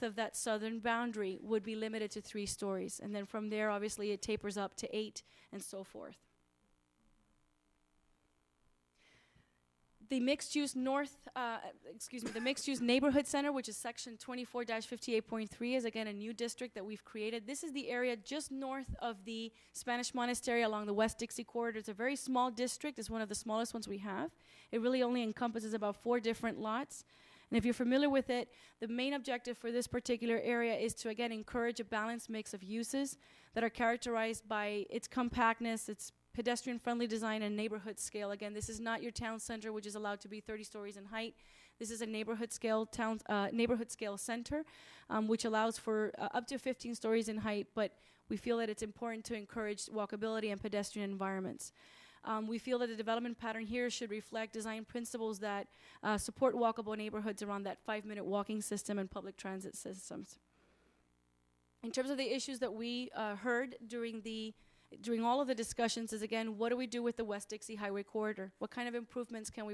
of that southern boundary would be limited to 3 stories. And then from there, obviously, it tapers up to 8 and so forth. The mixed-use the mixed-use neighborhood center, which is section 24-58.3, is again a new district that we've created. This is the area just north of the Spanish Monastery along the West Dixie corridor. It's a very small district. It's one of the smallest ones we have. It really only encompasses about 4 different lots. And if you're familiar with it, the main objective for this particular area is to, again, encourage a balanced mix of uses that are characterized by its compactness, its pedestrian-friendly design, and neighborhood scale. Again, this is not your town center, which is allowed to be 30 stories in height. This is a neighborhood scale center, which allows for up to 15 stories in height, but we feel that it's important to encourage walkability and pedestrian environments. We feel that the development pattern here should reflect design principles that support walkable neighborhoods around that 5-minute walking system and public transit systems. In terms of the issues that we heard during all of the discussions is, again, what do we do with the West Dixie Highway corridor? What kind of improvements can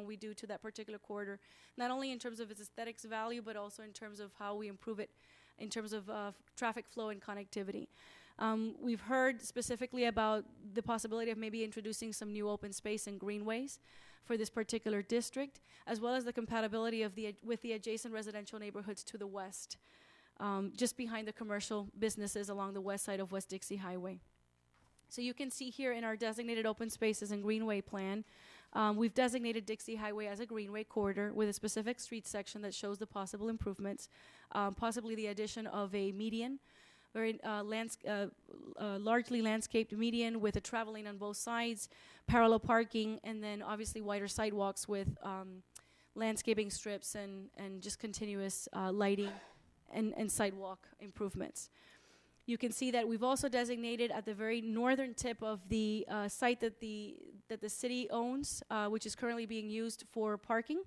we do to that particular corridor? Not only in terms of its aesthetics value, but also in terms of how we improve it in terms of traffic flow and connectivity. We've heard specifically about the possibility of maybe introducing some new open space and greenways for this particular district, as well as the compatibility of with the adjacent residential neighborhoods to the west, just behind the commercial businesses along the west side of West Dixie Highway. So you can see here in our designated open spaces and greenway plan, we've designated Dixie Highway as a greenway corridor with a specific street section that shows the possible improvements, possibly the addition of a median, very largely landscaped median with a travel lane on both sides, parallel parking, and then obviously wider sidewalks with landscaping strips and just continuous lighting and sidewalk improvements. You can see that we've also designated at the very northern tip of the site that the city owns, which is currently being used for parking,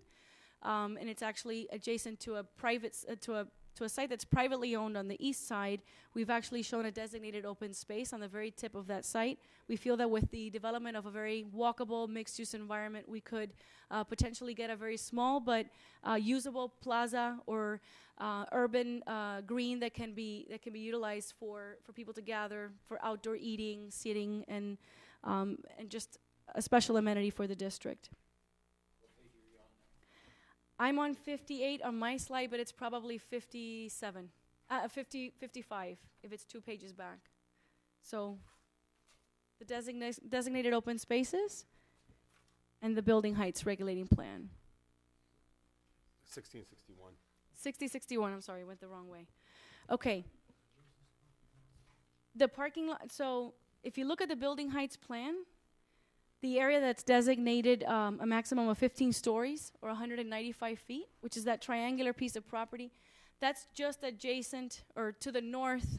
and it's actually adjacent to a private to a site that's privately owned on the east side. We've actually shown a designated open space on the very tip of that site. We feel that with the development of a very walkable mixed-use environment, we could potentially get a very small but usable plaza or urban green that can be utilized for people to gather for outdoor eating, sitting, and just a special amenity for the district. I'm on 58 on my slide, but it's probably 55 if it's 2 pages back. So the designated open spaces and the building heights regulating plan. 1661. 6061, I'm sorry, went the wrong way. Okay. The parking lot, so if you look at the building heights plan, the area that's designated a maximum of 15 stories or 195 feet, which is that triangular piece of property, that's just adjacent or to the north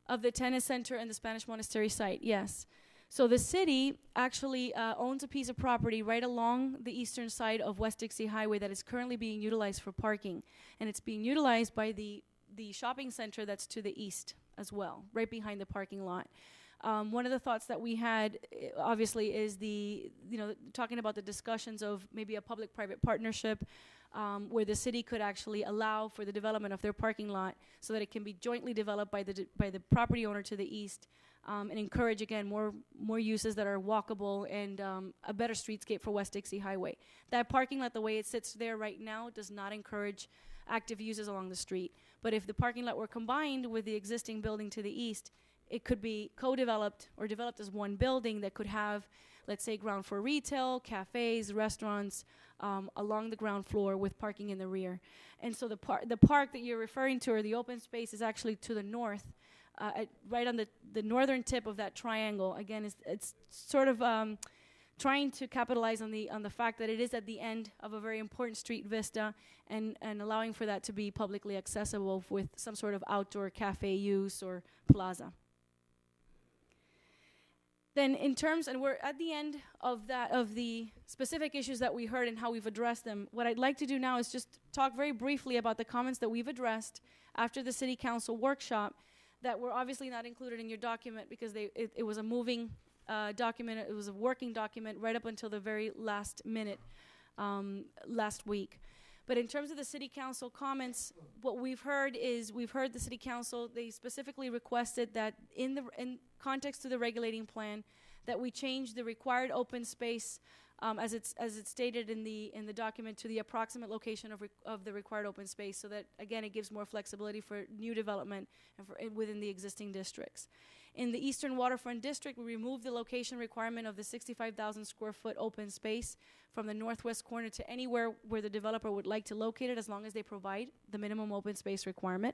of the tennis center and the Spanish Monastery site, yes. So the city actually owns a piece of property right along the eastern side of West Dixie Highway that is currently being utilized for parking. And it's being utilized by the shopping center that's to the east as well, right behind the parking lot. One of the thoughts that we had, obviously, is talking about the discussions of maybe a public-private partnership where the city could actually allow for the development of their parking lot so that it can be jointly developed by the property owner to the east and encourage, again, more uses that are walkable and a better streetscape for West Dixie Highway. That parking lot, the way it sits there right now, does not encourage active uses along the street. But if the parking lot were combined with the existing building to the east, it could be co-developed or developed as one building that could have, let's say, ground floor retail, cafes, restaurants along the ground floor with parking in the rear. And so the park that you're referring to, or the open space, is actually to the north, right on the northern tip of that triangle. Again, it's sort of trying to capitalize on the fact that it is at the end of a very important street vista, and allowing for that to be publicly accessible with some sort of outdoor cafe use or plaza. Then in terms, and we're at the end of the specific issues that we heard and how we've addressed them, what I'd like to do now is just talk very briefly about the comments that we've addressed after the City Council workshop that were obviously not included in your document because it was a moving document, it was a working document right up until the very last minute last week. But in terms of the City Council comments, what we've heard is the City Council, they specifically requested that in context to the regulating plan, that we change the required open space as it's stated in the document to the approximate location of the required open space, so that again it gives more flexibility for new development and for within the existing districts. In the Eastern Waterfront District, we removed the location requirement of the 65,000 square foot open space from the northwest corner to anywhere where the developer would like to locate it, as long as they provide the minimum open space requirement.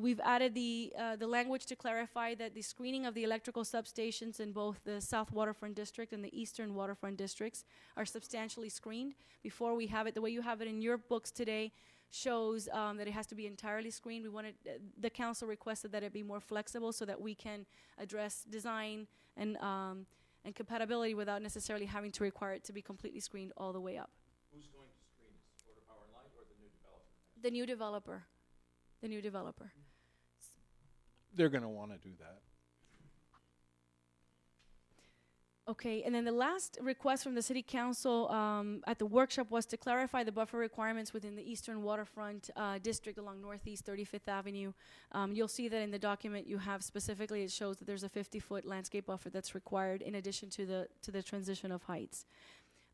We've added the language to clarify that the screening of the electrical substations in both the South Waterfront District and the Eastern Waterfront Districts are substantially screened. Before we have it, the way you have it in your books today shows that it has to be entirely screened. We wanted, the council requested that it be more flexible so that we can address design and compatibility without necessarily having to require it to be completely screened all the way up. Who's going to screen this? Florida Power and Light or the new developer? The new developer. The new developer. They're going to want to do that. Okay, and then the last request from the City Council at the workshop was to clarify the buffer requirements within the Eastern Waterfront District along Northeast 35th Avenue. You'll see that in the document you have specifically, it shows that there's a 50-foot landscape buffer that's required in addition to the transition of heights.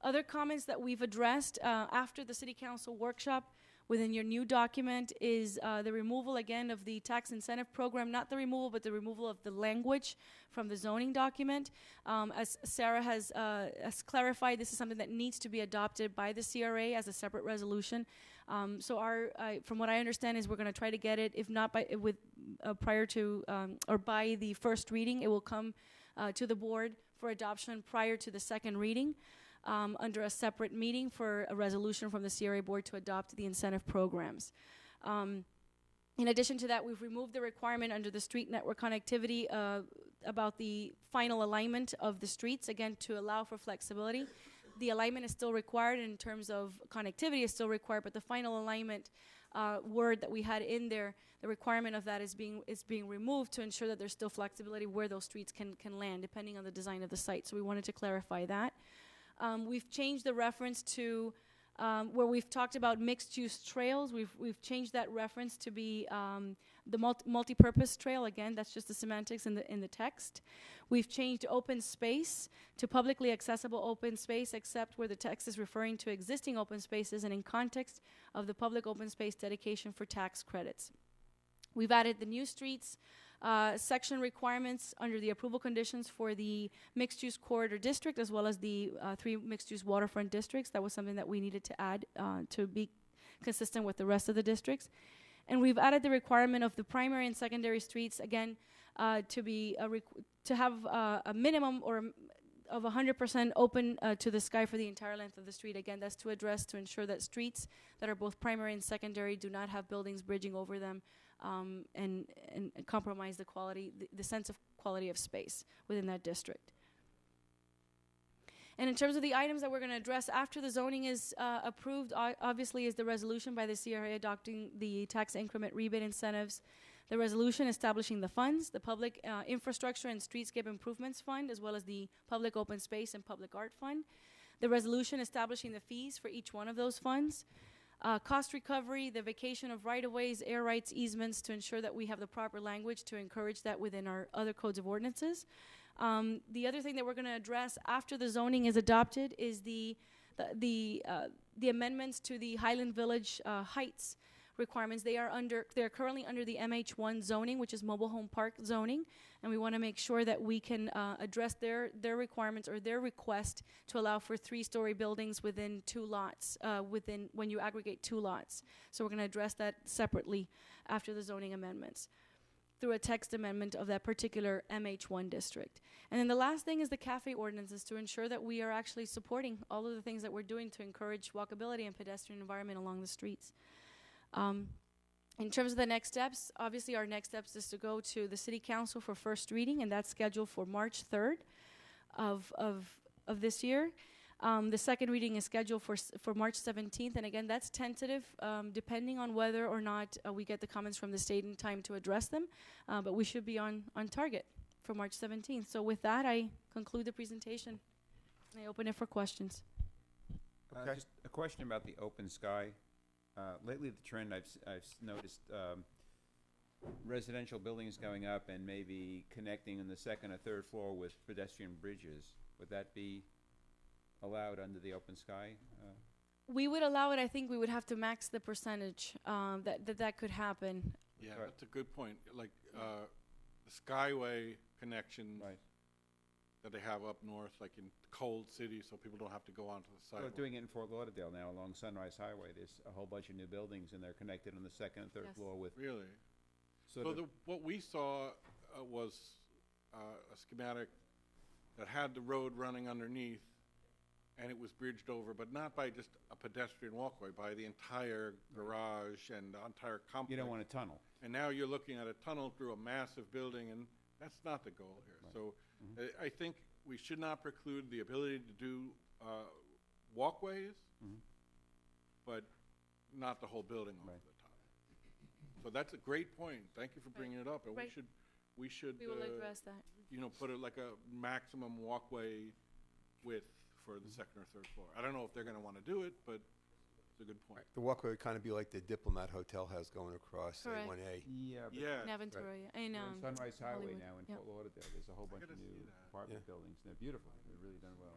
Other comments that we've addressed after the City Council workshop within your new document is the removal again of the tax incentive program, not the removal, but the removal of the language from the zoning document. As Sarah has clarified, this is something that needs to be adopted by the CRA as a separate resolution. So from what I understand is we're going to try to get it, if not prior to or by the first reading, it will come to the board for adoption prior to the second reading. Under a separate meeting for a resolution from the CRA board to adopt the incentive programs. In addition to that, we've removed the requirement under the street network connectivity about the final alignment of the streets, again, to allow for flexibility. The alignment is still required in terms of connectivity is still required, but the final alignment word that we had in there, the requirement of that is being removed to ensure that there's still flexibility where those streets can land, depending on the design of the site. So we wanted to clarify that. We've changed the reference to where we've talked about mixed-use trails. We've changed that reference to be the multi-purpose trail. Again, that's just the semantics in the text. We've changed open space to publicly accessible open space, except where the text is referring to existing open spaces and in context of the public open space dedication for tax credits. We've added the new streets section requirements under the approval conditions for the mixed-use corridor district, as well as the 3 mixed-use waterfront districts. That was something that we needed to add to be consistent with the rest of the districts. And we've added the requirement of the primary and secondary streets, again, to have a minimum of 100% open to the sky for the entire length of the street. Again, that's to ensure that streets that are both primary and secondary do not have buildings bridging over them, and compromise the quality, the sense of quality of space within that district. And in terms of the items that we're going to address after the zoning is approved, obviously is the resolution by the CRA adopting the tax increment rebate incentives, the resolution establishing the funds, the Public Infrastructure and Streetscape Improvements Fund, as well as the Public Open Space and Public Art Fund, the resolution establishing the fees for each one of those funds, cost recovery, the vacation of right-of-ways, air rights, easements, to ensure that we have the proper language to encourage that within our other codes of ordinances. The other thing that we're going to address after the zoning is adopted is the amendments to the Highland Village heights requirements. They're currently under the MH1 zoning, which is mobile home park zoning, and we want to make sure that we can address their requirements or their request to allow for 3-story buildings within 2 lots, when you aggregate 2 lots. So we're going to address that separately after the zoning amendments. through a text amendment of that particular MH1 district. And then the last thing is the cafe ordinances to ensure that we are actually supporting all of the things that we're doing to encourage walkability and pedestrian environment along the streets. In terms of the next steps, obviously our next steps is to go to the City Council for first reading, and that's scheduled for March 3rd of this year. The second reading is scheduled for March 17th, and again, that's tentative, depending on whether or not we get the comments from the state in time to address them, but we should be on target for March 17th. So with that, I conclude the presentation, and I open it for questions. Okay. Just a question about the open sky. Lately, the trend I've noticed residential buildings going up and maybe connecting on the second or third floor with pedestrian bridges. Would that be allowed under the open sky? We would allow it. I think we would have to max the percentage that could happen. Yeah, that's a good point. Like the Skyway connection that they have up north, like in cold cities, so people don't have to go onto the sidewalk. Well, doing it in Fort Lauderdale now along Sunrise Highway. There's a whole bunch of new buildings, and they're connected on the second and third floor with. Really? So what we saw was a schematic that had the road running underneath, and it was bridged over, but not by just a pedestrian walkway, by the entire garage and the entire complex. You don't want a tunnel. And now you're looking at a tunnel through a massive building, and that's not the goal here. Right. So I think we should not preclude the ability to do walkways, but not the whole building over the top. So that's a great point. Thank you for bringing it up. And we should We will address that. You know, put it like a maximum walkway width for the second or third floor. I don't know if they're going to want to do it, but it's a good point. The walkway would kind of be like the Diplomat Hotel has going across Correct. A1A. Yeah. In Aventura, in We're on Sunrise Highway Hollywood. now in Yep. Fort Lauderdale. There's a whole bunch of new apartment buildings, and they're beautiful. They're really done well.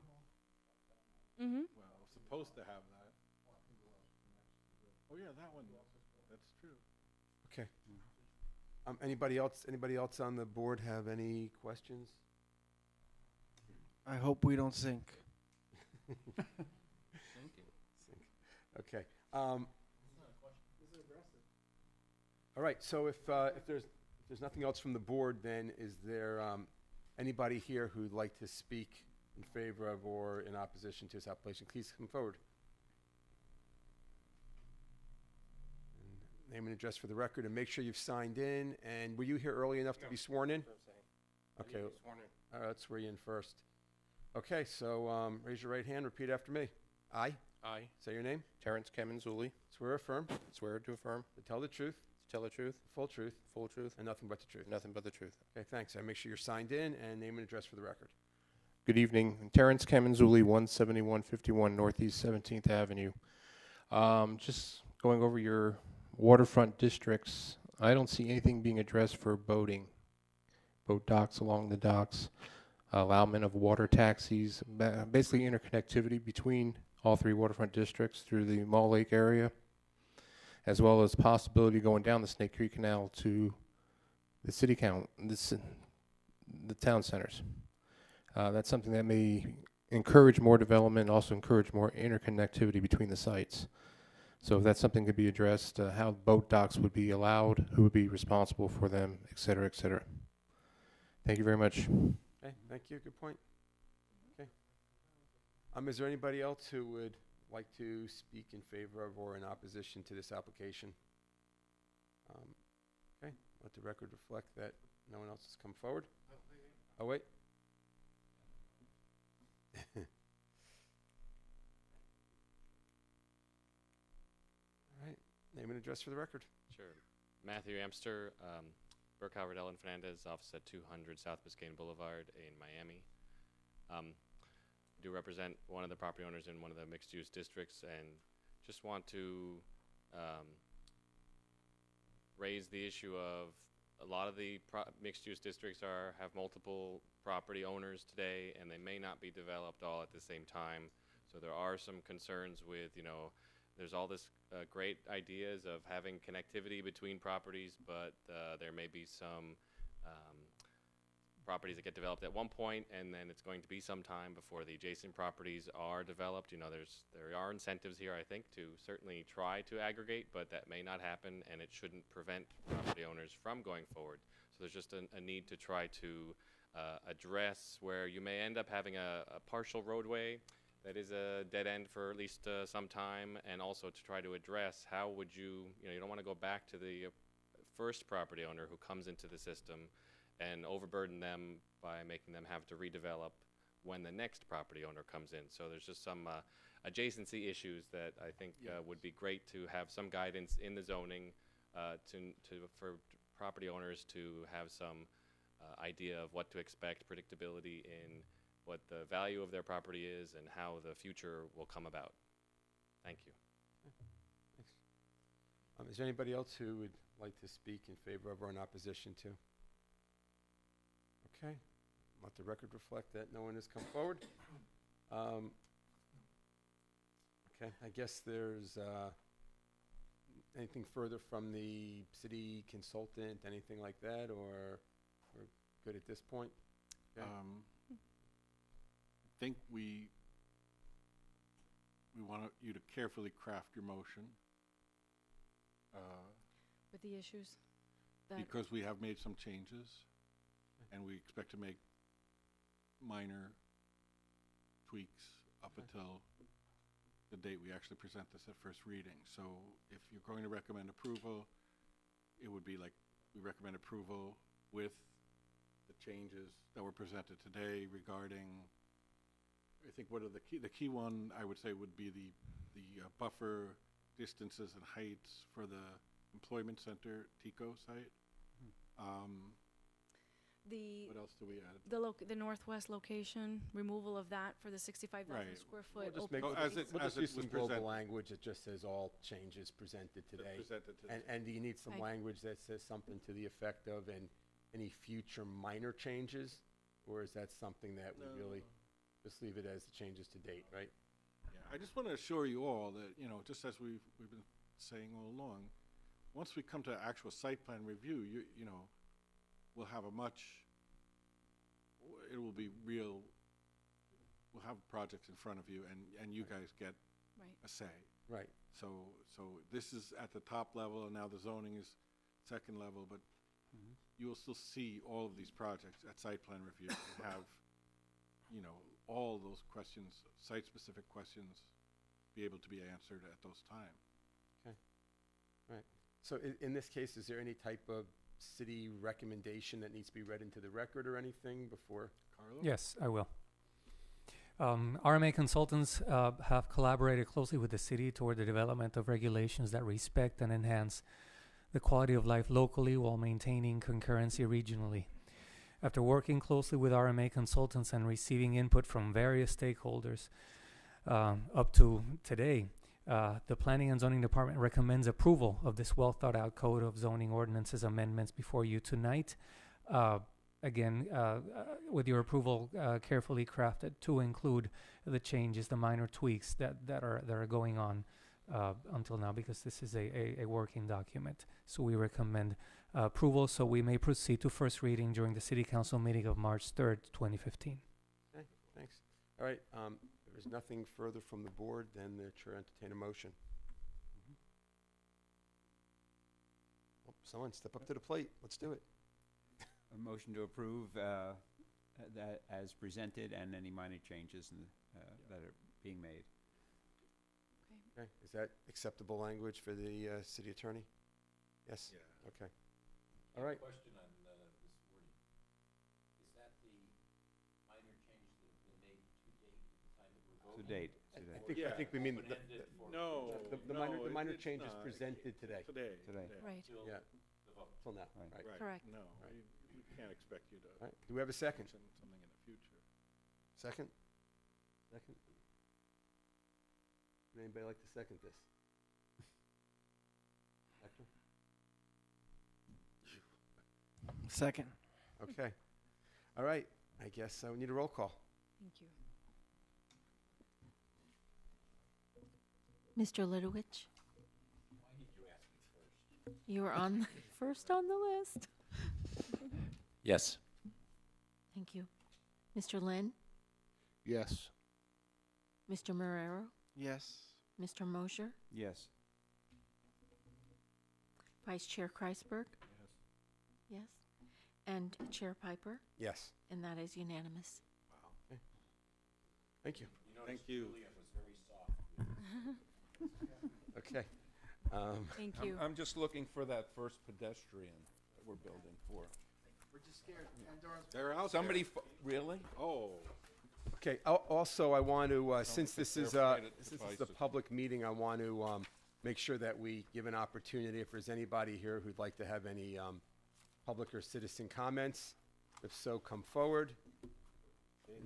Well, supposed to have that. Oh yeah, that one. That's true. Okay. Anybody else on the board have any questions? I hope we don't sink. Okay. All right. So if there's nothing else from the board, then is there anybody here who'd like to speak in favor of or in opposition to this application? Please come forward. And name and address for the record, and make sure you've signed in. And were you here early enough to be sworn in? Okay. All right. Let's swear you in first. Okay. So raise your right hand. Repeat after me. I. I, Say your name. Terrence Kemenzuli, Swear or affirm. swear to affirm, To tell the truth. to tell the truth, Full truth. full truth, And nothing but the truth. nothing but the truth. Okay, thanks. I make sure you're signed in and name and address for the record. Good evening. Terrence Kemenzuli, 17151 Northeast 17th Avenue. Just going over your waterfront districts, I don't see anything being addressed for boating, boat docks along the docks, allowment of water taxis, basically interconnectivity between all three waterfront districts through the Mall Lake area, as well as possibility going down the Snake Creek Canal to the the town centers. That's something that may encourage more development and also encourage more interconnectivity between the sites. So if that's something could be addressed, how boat docks would be allowed, who would be responsible for them, et cetera, et cetera. Thank you very much. Okay, thank you. Good point. Okay. Is there anybody else who would like to speak in favor of or in opposition to this application? Okay, let the record reflect that no one else has come forward. Oh, wait. All right, name and address for the record. Sure. Matthew Amster, Burke Howard Ellen Fernandez, office at 200 South Biscayne Boulevard in Miami. Do represent one of the property owners in one of the mixed-use districts, and just want to raise the issue of a lot of the mixed-use districts have multiple property owners today, and they may not be developed all at the same time. So there are some concerns with, there's all this great ideas of having connectivity between properties, but there may be some properties that get developed at one point, and then it's going to be some time before the adjacent properties are developed. You know, there are incentives here, I think, to certainly try to aggregate, but that may not happen, and it shouldn't prevent property owners from going forward. So there's just a need to try to address where you may end up having a partial roadway that is a dead end for at least some time, and also to try to address how would you don't want to go back to the first property owner who comes into the system and overburden them by making them have to redevelop when the next property owner comes in. So there's just some adjacency issues that I think would be great to have some guidance in the zoning for property owners to have some idea of what to expect, predictability in what the value of their property is and how the future will come about. Thank you. Thanks. Is there anybody else who would like to speak in favor of or in opposition to? Okay. Let the record reflect that no one has come forward. Okay. I guess there's anything further from the city consultant, anything like that, or we're good at this point? Okay. I think we want you to carefully craft your motion. With the issues that Because we have made some changes, and we expect to make minor tweaks up until the date we actually present this at first reading. So if you're going to recommend approval, it would be like we recommend approval with the changes that were presented today regarding, I think what are the key one I would say would be the buffer distances and heights for the employment center TICO site. What else do we add? The northwest location, removal of that for the 65,000 Right. square foot. We'll just, open space. we'll just use some global presented. language that just says all changes presented today. Presented today. And do you need some I- language that says something to the effect of any future minor changes? Or is that something that we really just leave it as the changes to date, right? Yeah, I just want to assure you all that, just as we've been saying all along, once we come to actual site plan review, we'll have it will be real, we'll have projects in front of you, and you guys get Right. a say. Right. So this is at the top level, and now the zoning is second level, but you will still see all of these projects at site plan review and have, all those questions, site-specific questions, be able to be answered at those times. Okay. Right. So in this case, is there any type of city recommendation that needs to be read into the record or anything before? Carlo? Yes, I will. RMA consultants have collaborated closely with the city toward the development of regulations that respect and enhance the quality of life locally while maintaining concurrency regionally. After working closely with RMA consultants and receiving input from various stakeholders up to today, the Planning and Zoning Department recommends approval of this well-thought-out Code of Zoning Ordinances amendments before you tonight. Again, with your approval carefully crafted to include the changes, the minor tweaks that are going on until now, because this is a working document. So we recommend approval so we may proceed to first reading during the City Council meeting of March 3rd, 2015. Okay, thanks. All right, if there's nothing further from the board, then the chair entertain a motion. Oh, someone step up to the plate. Let's do it. A motion to approve that as presented and any minor changes that are being made. Okay, is that acceptable language for the city attorney? Yes? Yeah. Okay. All right. Question on this wording. Is that the minor changes that have been made to date at the time that we're To voting? date. I think we mean Open-ended for- the minor it's changes not. presented today. Today. Today. Right. Till Yeah. the vote. Till now. Right. Right. Correct. No, Right. we can't expect you to All right. Do we have a second? mention something in the future. Second? Second? Would anybody like to second this? Hector? Second. Okay. All right. I guess we need a roll call. Thank you. Mr. Lidowich? Why did you ask me first? You were on first on the list. Yes. Thank you. Mr. Lynn? Yes. Mr. Marrero? Yes. Mr. Mosher? Yes. Vice Chair Kreisberg? Yes. And Chair Piper? Yes. And that is unanimous. Thank you. Thank you. Okay. Thank you. I'm just looking for that first pedestrian that we're building for. We're just scared. Pandora's They're out Somebody, there. really? Oh. Okay, also, I want to, since this is they're a, afraid of since this is a devices. public meeting, I want to make sure that we give an opportunity, if there's anybody here who'd like to have any public or citizen comments. If so, come forward.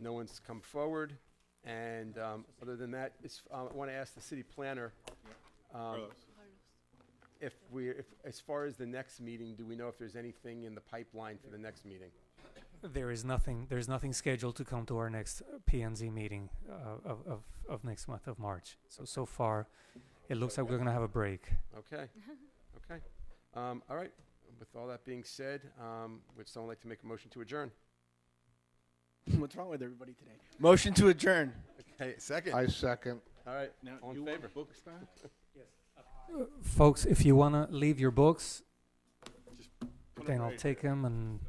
No one's come forward. And other than that, I want to ask the city planner, Carlos. if as far as the next meeting, do we know if there's anything in the pipeline for the next meeting? There's nothing scheduled to come to our next P&Z meeting of next month of March. So far, it looks like we're going to have a break. Okay. Okay. All right. With all that being said, would someone like to make a motion to adjourn? What's wrong with everybody today? Motion to adjourn. Okay, second. I second. All right. Now, All you in want favor? books back? Folks, if you want to leave your books, Just put 'em then I'll right take them and